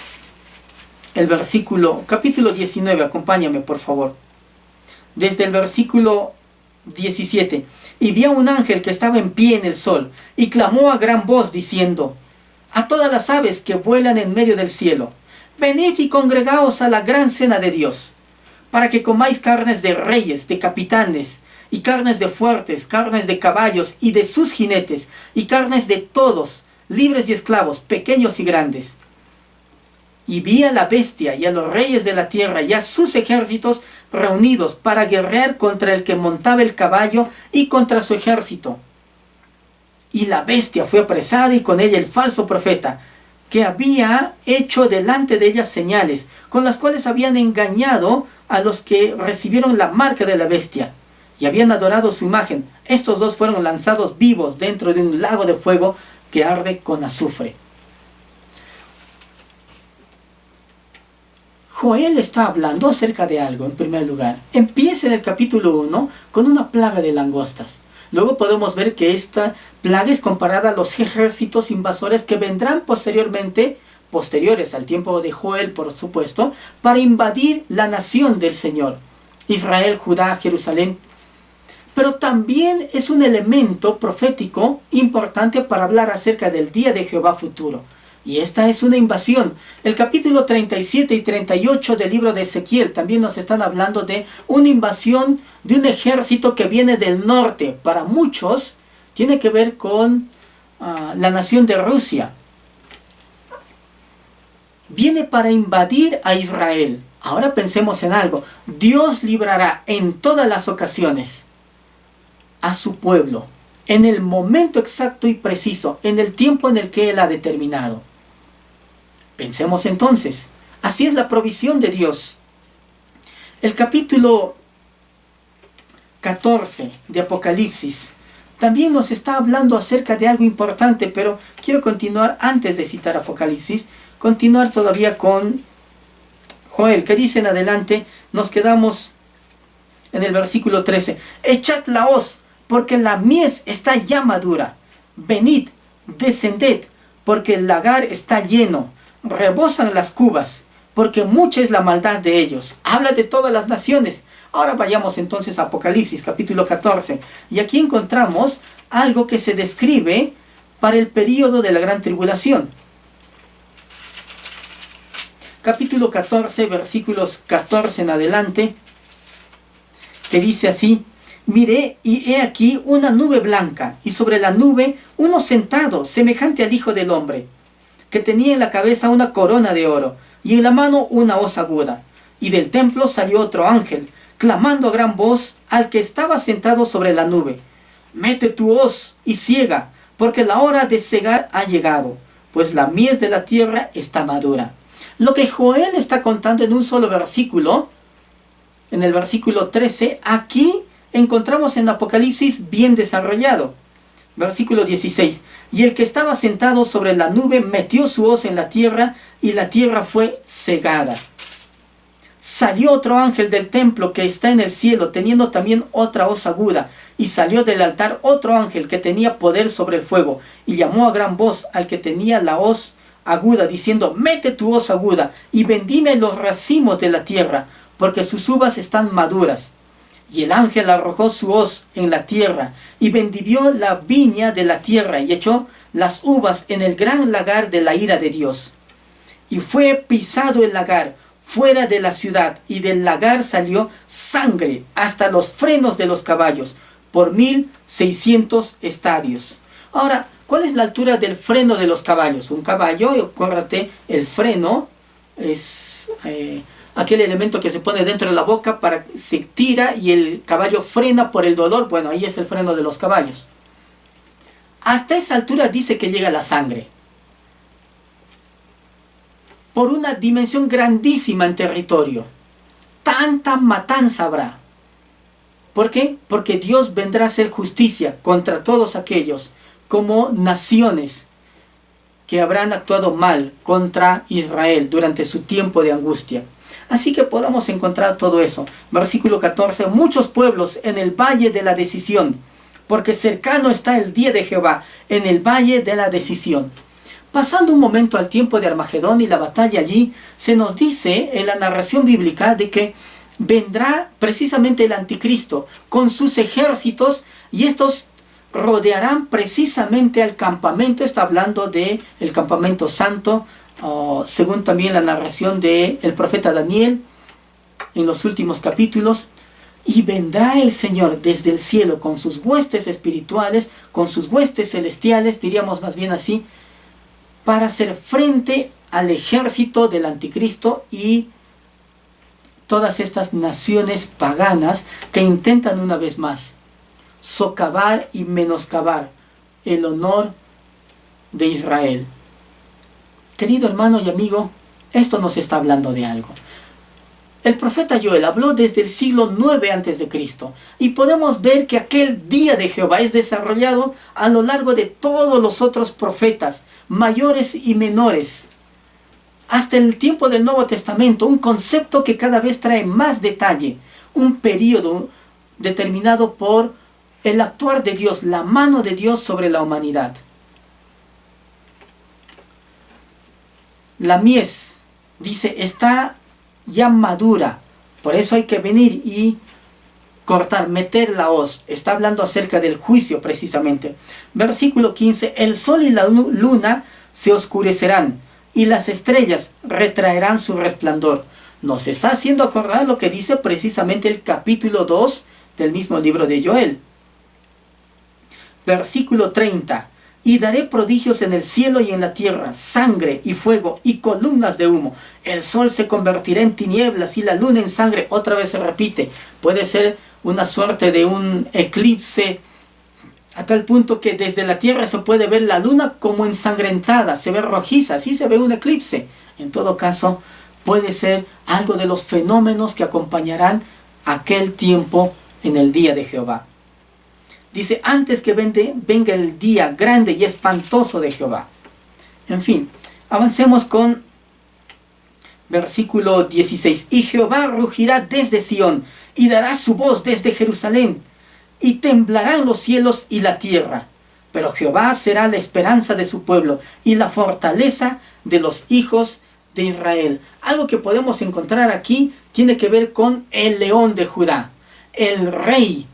el capítulo 19, acompáñame por favor. Desde el versículo 17. Y vi a un ángel que estaba en pie en el sol, y clamó a gran voz diciendo, a todas las aves que vuelan en medio del cielo, venid y congregaos a la gran cena de Dios, para que comáis carnes de reyes, de capitanes, y carnes de fuertes, carnes de caballos y de sus jinetes, y carnes de todos, libres y esclavos, pequeños y grandes. Y vi a la bestia y a los reyes de la tierra y a sus ejércitos reunidos para guerrear contra el que montaba el caballo y contra su ejército. Y la bestia fue apresada y con ella el falso profeta, que había hecho delante de ella señales, con las cuales habían engañado a los que recibieron la marca de la bestia y habían adorado su imagen. Estos dos fueron lanzados vivos dentro de un lago de fuego que arde con azufre. Joel está hablando acerca de algo en primer lugar. Empieza en el capítulo 1 con una plaga de langostas. Luego podemos ver que esta plaga es comparada a los ejércitos invasores que vendrán posteriores al tiempo de Joel, por supuesto, para invadir la nación del Señor, Israel, Judá, Jerusalén. Pero también es un elemento profético importante para hablar acerca del día de Jehová futuro. Y esta es una invasión. El capítulo 37 y 38 del libro de Ezequiel también nos están hablando de una invasión de un ejército que viene del norte. Para muchos tiene que ver con la nación de Rusia. Viene para invadir a Israel. Ahora pensemos en algo. Dios librará en todas las ocasiones a su pueblo, en el momento exacto y preciso, en el tiempo en el que Él ha determinado. Pensemos entonces, así es la provisión de Dios. El capítulo 14 de Apocalipsis también nos está hablando acerca de algo importante, pero quiero continuar antes de citar Apocalipsis, continuar todavía con Joel, que dice en adelante, nos quedamos en el versículo 13. Echad la hoz, porque la mies está ya madura. Venid, descended, porque el lagar está lleno. Rebosan las cubas, porque mucha es la maldad de ellos. Habla de todas las naciones. Ahora vayamos entonces a Apocalipsis capítulo 14. Y aquí encontramos algo que se describe para el período de la gran tribulación. Capítulo 14, versículos 14 en adelante, que dice así: miré y he aquí una nube blanca, y sobre la nube uno sentado, semejante al Hijo del Hombre, que tenía en la cabeza una corona de oro, y en la mano una hoz aguda. Y del templo salió otro ángel, clamando a gran voz al que estaba sentado sobre la nube: mete tu hoz y ciega, porque la hora de cegar ha llegado, pues la mies de la tierra está madura. Lo que Joel está contando en un solo versículo, en el versículo 13, aquí encontramos en Apocalipsis bien desarrollado. Versículo 16. Y el que estaba sentado sobre la nube metió su hoz en la tierra, y la tierra fue cegada. Salió otro ángel del templo que está en el cielo, teniendo también otra hoz aguda. Y salió del altar otro ángel que tenía poder sobre el fuego, y llamó a gran voz al que tenía la hoz aguda, diciendo: mete tu hoz aguda, y vendime los racimos de la tierra, porque sus uvas están maduras. Y el ángel arrojó su hoz en la tierra, y vendivió la viña de la tierra, y echó las uvas en el gran lagar de la ira de Dios. Y fue pisado el lagar fuera de la ciudad, y del lagar salió sangre hasta los frenos de los caballos, por 1600 estadios. Ahora, ¿cuál es la altura del freno de los caballos? Un caballo, acuérdate, el freno es aquel elemento que se pone dentro de la boca para que se tira y el caballo frena por el dolor. Bueno, ahí es el freno de los caballos. Hasta esa altura dice que llega la sangre. Por una dimensión grandísima en territorio. Tanta matanza habrá. ¿Por qué? Porque Dios vendrá a hacer justicia contra todos aquellos como naciones que habrán actuado mal contra Israel durante su tiempo de angustia. Así que podamos encontrar todo eso. Versículo 14. Muchos pueblos en el valle de la decisión, porque cercano está el día de Jehová, en el valle de la decisión. Pasando un momento al tiempo de Armagedón y la batalla allí, se nos dice en la narración bíblica de que vendrá precisamente el anticristo con sus ejércitos, y estos rodearán precisamente al campamento. Está hablando del campamento santo según también la narración del profeta Daniel en los últimos capítulos. Y vendrá el Señor desde el cielo con sus huestes espirituales, con sus huestes celestiales, diríamos más bien así, para hacer frente al ejército del anticristo y todas estas naciones paganas que intentan una vez más socavar y menoscabar el honor de Israel. Querido hermano y amigo, esto nos está hablando de algo. El profeta Joel habló desde el siglo 9 a.C. y podemos ver que aquel día de Jehová es desarrollado a lo largo de todos los otros profetas, mayores y menores, hasta el tiempo del Nuevo Testamento, un concepto que cada vez trae más detalle, un periodo determinado por el actuar de Dios, la mano de Dios sobre la humanidad. La mies, dice, está ya madura, por eso hay que venir y cortar, meter la hoz. Está hablando acerca del juicio precisamente. Versículo 15, el sol y la luna se oscurecerán y las estrellas retraerán su resplandor. Nos está haciendo acordar lo que dice precisamente el capítulo 2 del mismo libro de Joel. Versículo 30, y daré prodigios en el cielo y en la tierra, sangre y fuego y columnas de humo. El sol se convertirá en tinieblas y la luna en sangre. Otra vez se repite. Puede ser una suerte de un eclipse, a tal punto que desde la tierra se puede ver la luna como ensangrentada, se ve rojiza, así se ve un eclipse. En todo caso, puede ser algo de los fenómenos que acompañarán aquel tiempo en el día de Jehová. Dice, antes que venga el día grande y espantoso de Jehová. En fin, avancemos con versículo 16. Y Jehová rugirá desde Sión, y dará su voz desde Jerusalén, y temblarán los cielos y la tierra. Pero Jehová será la esperanza de su pueblo, y la fortaleza de los hijos de Israel. Algo que podemos encontrar aquí tiene que ver con el león de Judá, el rey.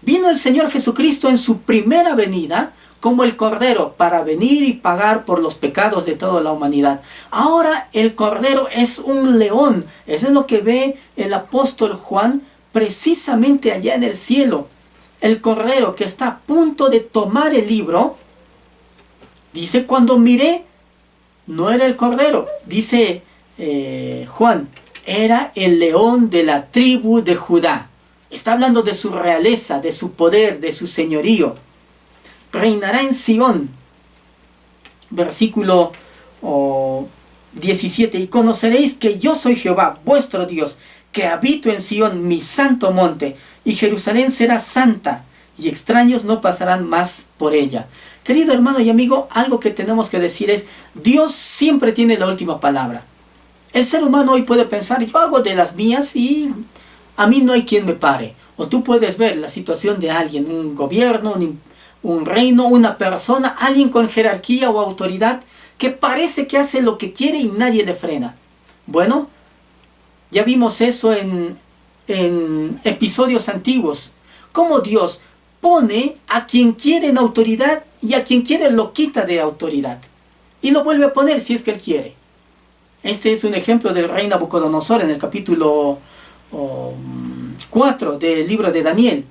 Vino el Señor Jesucristo en su primera venida como el Cordero para venir y pagar por los pecados de toda la humanidad. Ahora el Cordero es un león. Eso es lo que ve el apóstol Juan precisamente allá en el cielo. El Cordero que está a punto de tomar el libro. Dice, cuando miré, no era el Cordero. Dice Juan, era el león de la tribu de Judá. Está hablando de su realeza, de su poder, de su señorío. Reinará en Sión. Versículo 17. Y conoceréis que yo soy Jehová, vuestro Dios, que habito en Sión, mi santo monte, y Jerusalén será santa, y extraños no pasarán más por ella. Querido hermano y amigo, algo que tenemos que decir es, Dios siempre tiene la última palabra. El ser humano hoy puede pensar, yo hago de las mías y a mí no hay quien me pare. O tú puedes ver la situación de alguien, un gobierno, un reino, una persona, alguien con jerarquía o autoridad que parece que hace lo que quiere y nadie le frena. Bueno, ya vimos eso en episodios antiguos. Cómo Dios pone a quien quiere en autoridad y a quien quiere lo quita de autoridad. Y lo vuelve a poner si es que él quiere. Este es un ejemplo del rey Nabucodonosor en el capítulo 4 del libro de Daniel.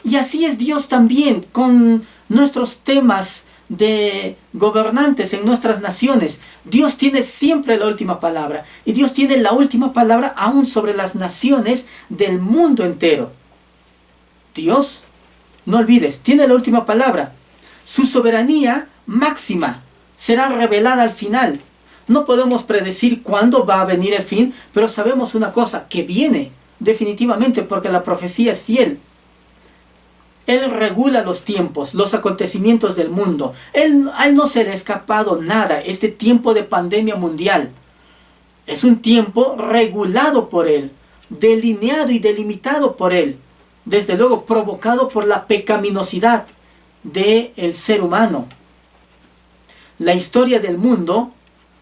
Y así es Dios también con nuestros temas de gobernantes en nuestras naciones. Dios tiene siempre la última palabra, y Dios tiene la última palabra aún sobre las naciones del mundo entero. Dios, no olvides, tiene la última palabra. Su soberanía máxima será revelada al final. No podemos predecir cuándo va a venir el fin, pero sabemos una cosa, que viene definitivamente, porque la profecía es fiel. Él regula los tiempos, los acontecimientos del mundo. A él no se le ha escapado nada. Este tiempo de pandemia mundial es un tiempo regulado por Él, delineado y delimitado por Él. Desde luego provocado por la pecaminosidad del ser humano. La historia del mundo,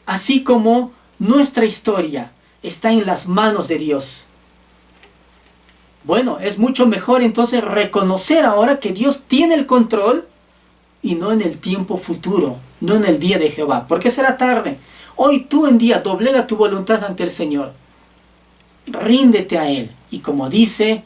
así como nuestra historia, está en las manos de Dios. Bueno, es mucho mejor entonces reconocer ahora que Dios tiene el control y no en el tiempo futuro, no en el día de Jehová. ¿Por qué será tarde? Hoy tú en día doblega tu voluntad ante el Señor. Ríndete a Él. Y como dice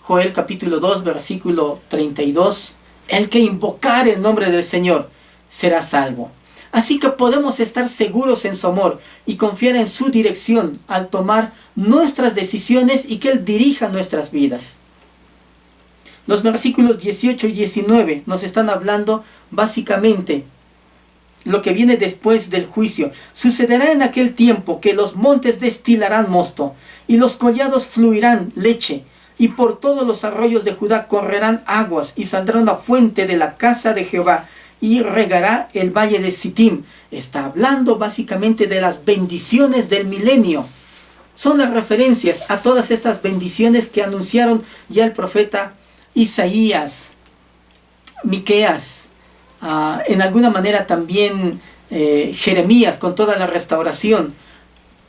Joel capítulo 2, versículo 32, el que invocar el nombre del Señor será salvo. Así que podemos estar seguros en su amor y confiar en su dirección al tomar nuestras decisiones y que Él dirija nuestras vidas. Los versículos 18 y 19 nos están hablando básicamente lo que viene después del juicio. Sucederá en aquel tiempo que los montes destilarán mosto y los collados fluirán leche, y por todos los arroyos de Judá correrán aguas, y saldrá una fuente de la casa de Jehová y regará el valle de Sittim. Está hablando básicamente de las bendiciones del milenio. Son las referencias a todas estas bendiciones que anunciaron ya el profeta Isaías, Miqueas, en alguna manera también Jeremías con toda la restauración.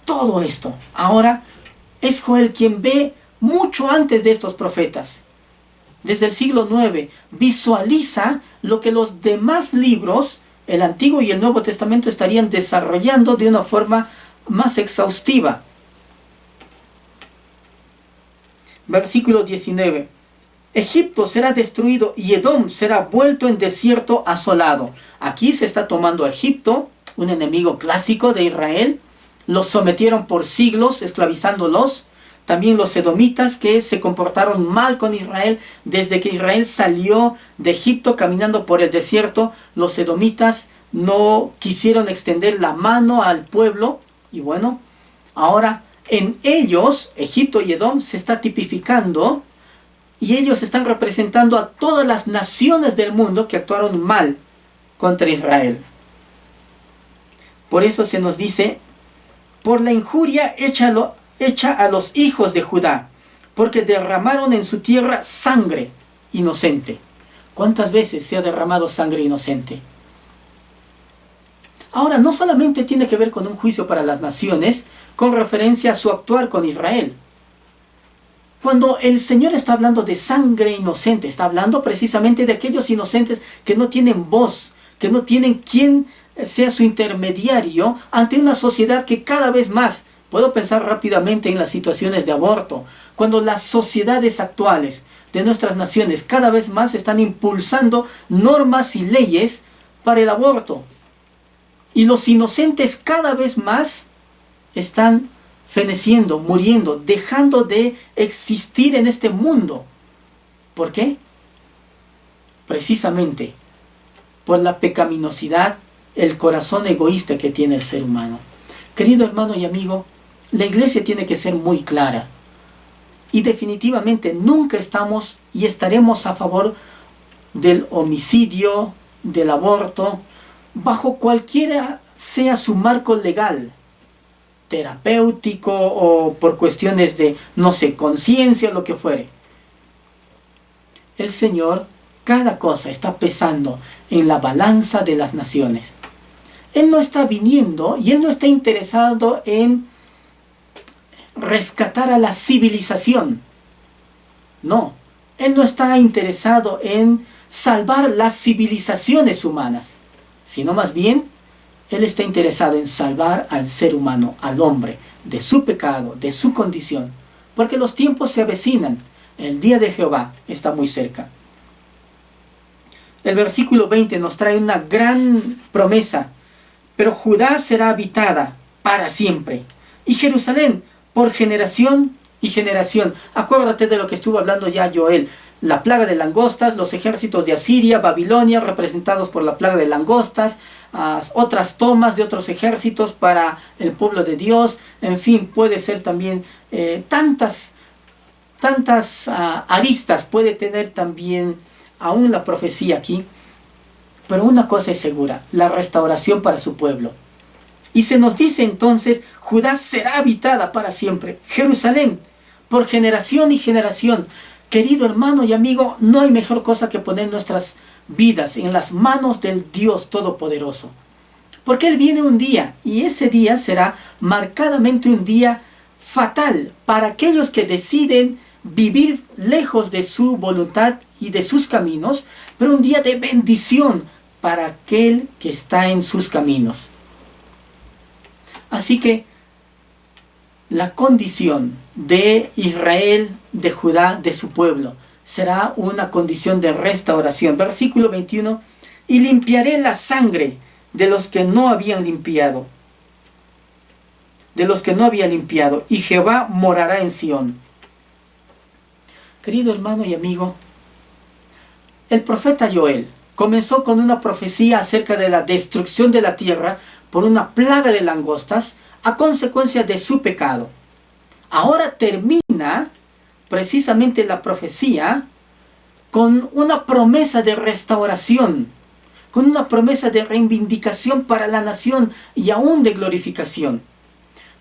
Todo esto ahora es Joel quien ve mucho antes de estos profetas. Desde el siglo IX visualiza lo que los demás libros, el Antiguo y el Nuevo Testamento, estarían desarrollando de una forma más exhaustiva. Versículo 19. Egipto será destruido y Edom será vuelto en desierto asolado. Aquí se está tomando a Egipto, un enemigo clásico de Israel. Los sometieron por siglos, esclavizándolos. También los edomitas, que se comportaron mal con Israel desde que Israel salió de Egipto caminando por el desierto. Los edomitas no quisieron extender la mano al pueblo. Y bueno, ahora en ellos, Egipto y Edom, se está tipificando. Y ellos están representando a todas las naciones del mundo que actuaron mal contra Israel. Por eso se nos dice, por la injuria hecha a los hijos de Judá, porque derramaron en su tierra sangre inocente. ¿Cuántas veces se ha derramado sangre inocente? Ahora, no solamente tiene que ver con un juicio para las naciones, con referencia a su actuar con Israel. Cuando el Señor está hablando de sangre inocente, está hablando precisamente de aquellos inocentes que no tienen voz, que no tienen quien sea su intermediario ante una sociedad que cada vez más, puedo pensar rápidamente en las situaciones de aborto, cuando las sociedades actuales de nuestras naciones cada vez más están impulsando normas y leyes para el aborto. Y los inocentes cada vez más están feneciendo, muriendo, dejando de existir en este mundo. ¿Por qué? Precisamente por la pecaminosidad, el corazón egoísta que tiene el ser humano. Querido hermano y amigo, la iglesia tiene que ser muy clara. Y definitivamente nunca estamos y estaremos a favor del homicidio, del aborto, bajo cualquiera sea su marco legal, terapéutico o por cuestiones de, no sé, conciencia, lo que fuere. El Señor, cada cosa está pesando en la balanza de las naciones. Él no está viniendo y Él no está interesado en rescatar a la civilización. No, Él no está interesado en salvar las civilizaciones humanas, sino más bien Él está interesado en salvar al ser humano, al hombre, de su pecado, de su condición, porque los tiempos se avecinan. El día de Jehová está muy cerca. El versículo 20 nos trae una gran promesa. Pero Judá será habitada para siempre, y Jerusalén por generación y generación. Acuérdate de lo que estuvo hablando ya Joel. La plaga de langostas, los ejércitos de Asiria, Babilonia, representados por la plaga de langostas, otras tomas de otros ejércitos para el pueblo de Dios. En fin, puede ser también tantas aristas puede tener también aún la profecía aquí. Pero una cosa es segura, la restauración para su pueblo. Y se nos dice entonces, Judá será habitada para siempre, Jerusalén, por generación y generación. Querido hermano y amigo, no hay mejor cosa que poner nuestras vidas en las manos del Dios Todopoderoso. Porque Él viene un día, y ese día será marcadamente un día fatal para aquellos que deciden vivir lejos de su voluntad y de sus caminos, pero un día de bendición para aquel que está en sus caminos. Así que la condición de Israel, de Judá, de su pueblo, será una condición de restauración. Versículo 21, y limpiaré la sangre de los que no habían limpiado, y Jehová morará en Sión. Querido hermano y amigo, el profeta Joel comenzó con una profecía acerca de la destrucción de la tierra por una plaga de langostas a consecuencia de su pecado. Ahora termina precisamente la profecía con una promesa de restauración, con una promesa de reivindicación para la nación y aún de glorificación.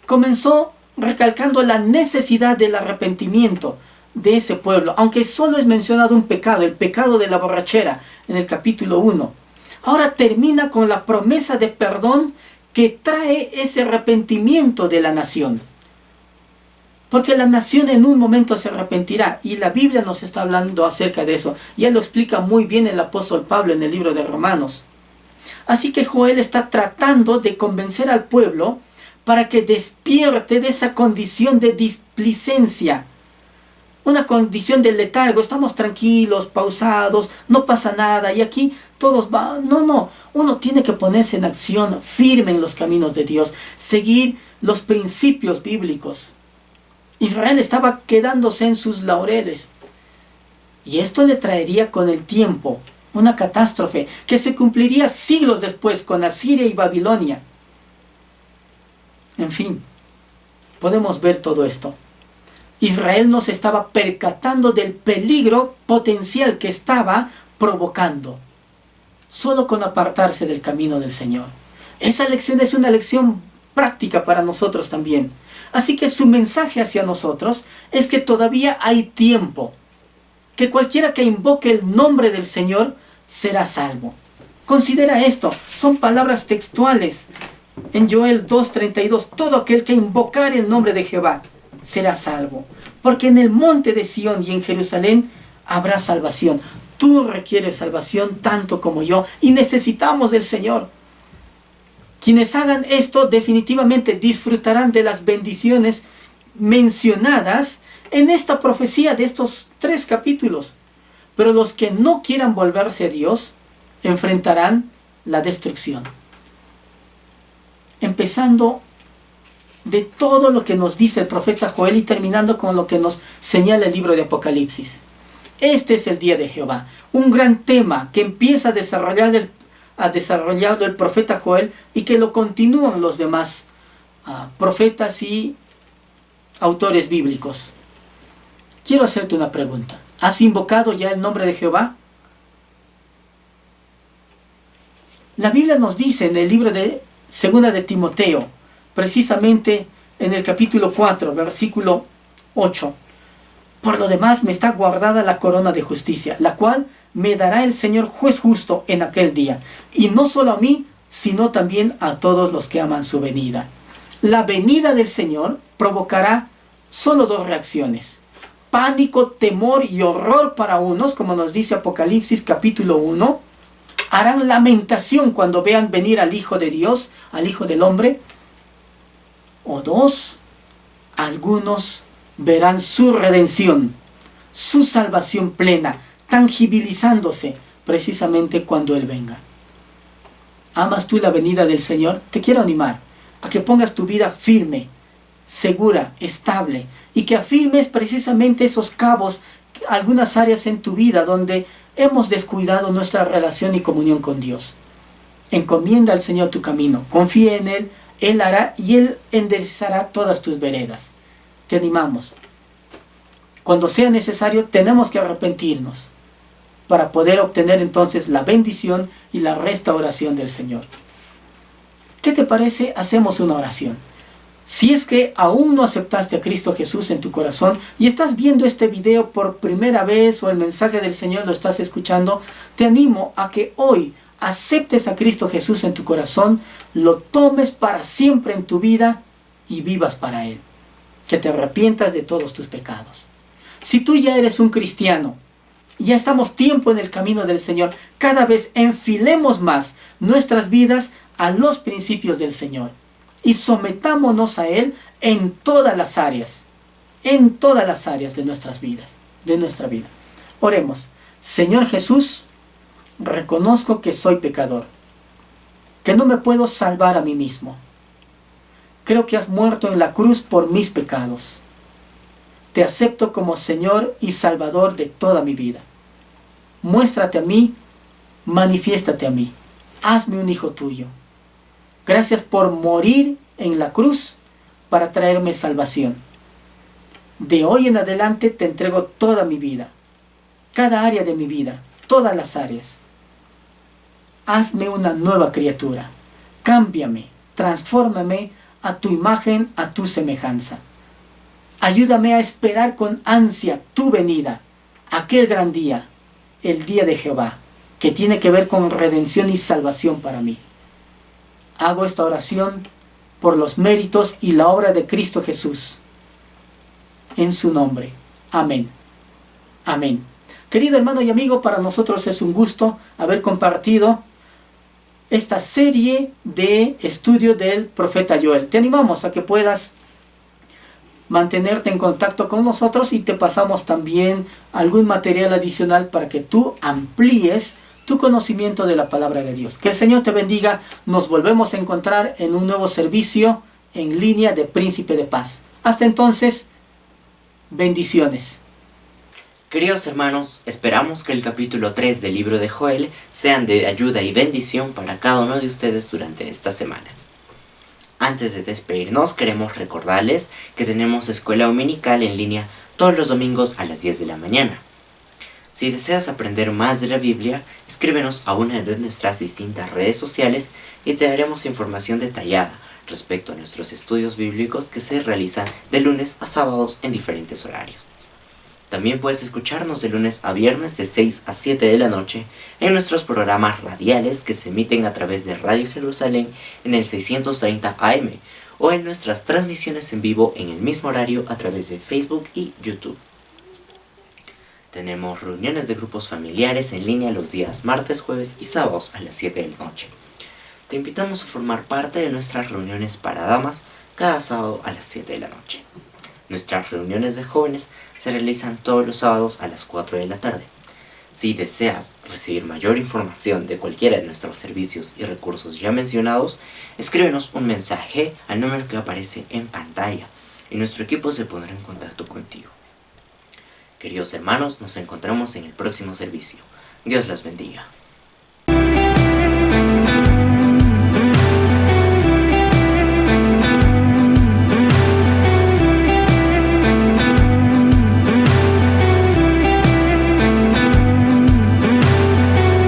Comenzó recalcando la necesidad del arrepentimiento de ese pueblo, aunque solo es mencionado un pecado, el pecado de la borrachera en el capítulo 1. Ahora termina con la promesa de perdón que trae ese arrepentimiento de la nación. Porque la nación en un momento se arrepentirá, y la Biblia nos está hablando acerca de eso. Ya lo explica muy bien el apóstol Pablo en el libro de Romanos. Así que Joel está tratando de convencer al pueblo para que despierte de esa condición de displicencia, una condición de letargo. Estamos tranquilos, pausados, no pasa nada, y aquí todos van. No, uno tiene que ponerse en acción, firme en los caminos de Dios, seguir los principios bíblicos. Israel estaba quedándose en sus laureles, y esto le traería con el tiempo una catástrofe que se cumpliría siglos después con Asiria y Babilonia. En fin, podemos ver todo esto. Israel no se estaba percatando del peligro potencial que estaba provocando, solo con apartarse del camino del Señor. Esa lección es una lección práctica para nosotros también. Así que su mensaje hacia nosotros es que todavía hay tiempo, que cualquiera que invoque el nombre del Señor será salvo. Considera esto, son palabras textuales. En Joel 2:32, todo aquel que invocare el nombre de Jehová será salvo, porque en el monte de Sión y en Jerusalén habrá salvación. Tú requieres salvación tanto como yo, y necesitamos del Señor. Quienes hagan esto definitivamente disfrutarán de las bendiciones mencionadas en esta profecía de estos 3 capítulos. Pero los que no quieran volverse a Dios enfrentarán la destrucción. Empezando de todo lo que nos dice el profeta Joel y terminando con lo que nos señala el libro de Apocalipsis. Este es el día de Jehová, un gran tema que empieza a desarrollarlo el profeta Joel y que lo continúan los demás profetas y autores bíblicos. Quiero hacerte una pregunta. ¿Has invocado ya el nombre de Jehová? La Biblia nos dice en el libro de Segunda de Timoteo, precisamente en el capítulo 4, versículo 8. Por lo demás me está guardada la corona de justicia, la cual me dará el Señor juez justo en aquel día, y no solo a mí, sino también a todos los que aman su venida. La venida del Señor provocará solo 2 reacciones: pánico, temor y horror para unos, como nos dice Apocalipsis capítulo 1. Harán lamentación cuando vean venir al Hijo de Dios, al Hijo del Hombre. O 2, algunos verán su redención, su salvación plena, tangibilizándose precisamente cuando Él venga. ¿Amas tú la venida del Señor? Te quiero animar a que pongas tu vida firme, segura, estable, y que afirmes precisamente esos cabos, algunas áreas en tu vida donde hemos descuidado nuestra relación y comunión con Dios. Encomienda al Señor tu camino, confía en Él, Él hará y Él enderezará todas tus veredas. Te animamos. Cuando sea necesario, tenemos que arrepentirnos para poder obtener entonces la bendición y la restauración del Señor. ¿Qué te parece? Hacemos una oración. Si es que aún no aceptaste a Cristo Jesús en tu corazón y estás viendo este video por primera vez o el mensaje del Señor lo estás escuchando, te animo a que hoy aceptes a Cristo Jesús en tu corazón, lo tomes para siempre en tu vida y vivas para Él. Que te arrepientas de todos tus pecados. Si tú ya eres un cristiano, ya estamos tiempo en el camino del Señor, cada vez enfilemos más nuestras vidas a los principios del Señor. y sometámonos a Él en todas las áreas de nuestras vidas, de nuestra vida. Oremos. Señor Jesús, reconozco que soy pecador, que no me puedo salvar a mí mismo. Creo que has muerto en la cruz por mis pecados. Te acepto como Señor y Salvador de toda mi vida. Muéstrate a mí, manifiéstate a mí. Hazme un hijo tuyo. Gracias por morir en la cruz para traerme salvación. De hoy en adelante te entrego toda mi vida, cada área de mi vida, todas las áreas. Hazme una nueva criatura. Cámbiame, transfórmame a tu imagen, a tu semejanza. Ayúdame a esperar con ansia tu venida, aquel gran día, el día de Jehová, que tiene que ver con redención y salvación para mí. Hago esta oración por los méritos y la obra de Cristo Jesús. En su nombre. Amén. Amén. Querido hermano y amigo, para nosotros es un gusto haber compartido esta serie de estudio del profeta Joel. Te animamos a que puedas mantenerte en contacto con nosotros y te pasamos también algún material adicional para que tú amplíes tu conocimiento de la palabra de Dios. Que el Señor te bendiga. Nos volvemos a encontrar en un nuevo servicio en línea de Príncipe de Paz. Hasta entonces, bendiciones. Queridos hermanos, esperamos que el capítulo 3 del libro de Joel sean de ayuda y bendición para cada uno de ustedes durante esta semana. Antes de despedirnos, queremos recordarles que tenemos escuela dominical en línea todos los domingos a las 10 de la mañana. Si deseas aprender más de la Biblia, escríbenos a una de nuestras distintas redes sociales y te daremos información detallada respecto a nuestros estudios bíblicos que se realizan de lunes a sábados en diferentes horarios. También puedes escucharnos de lunes a viernes de 6 a 7 de la noche en nuestros programas radiales que se emiten a través de Radio Jerusalén en el 630 AM o en nuestras transmisiones en vivo en el mismo horario a través de Facebook y YouTube. Tenemos reuniones de grupos familiares en línea los días martes, jueves y sábados a las 7 de la noche. Te invitamos a formar parte de nuestras reuniones para damas cada sábado a las 7 de la noche. Nuestras reuniones de jóvenes se realizan todos los sábados a las 4 de la tarde. Si deseas recibir mayor información de cualquiera de nuestros servicios y recursos ya mencionados, escríbenos un mensaje al número que aparece en pantalla y nuestro equipo se pondrá en contacto contigo. Queridos hermanos, nos encontramos en el próximo servicio. Dios los bendiga.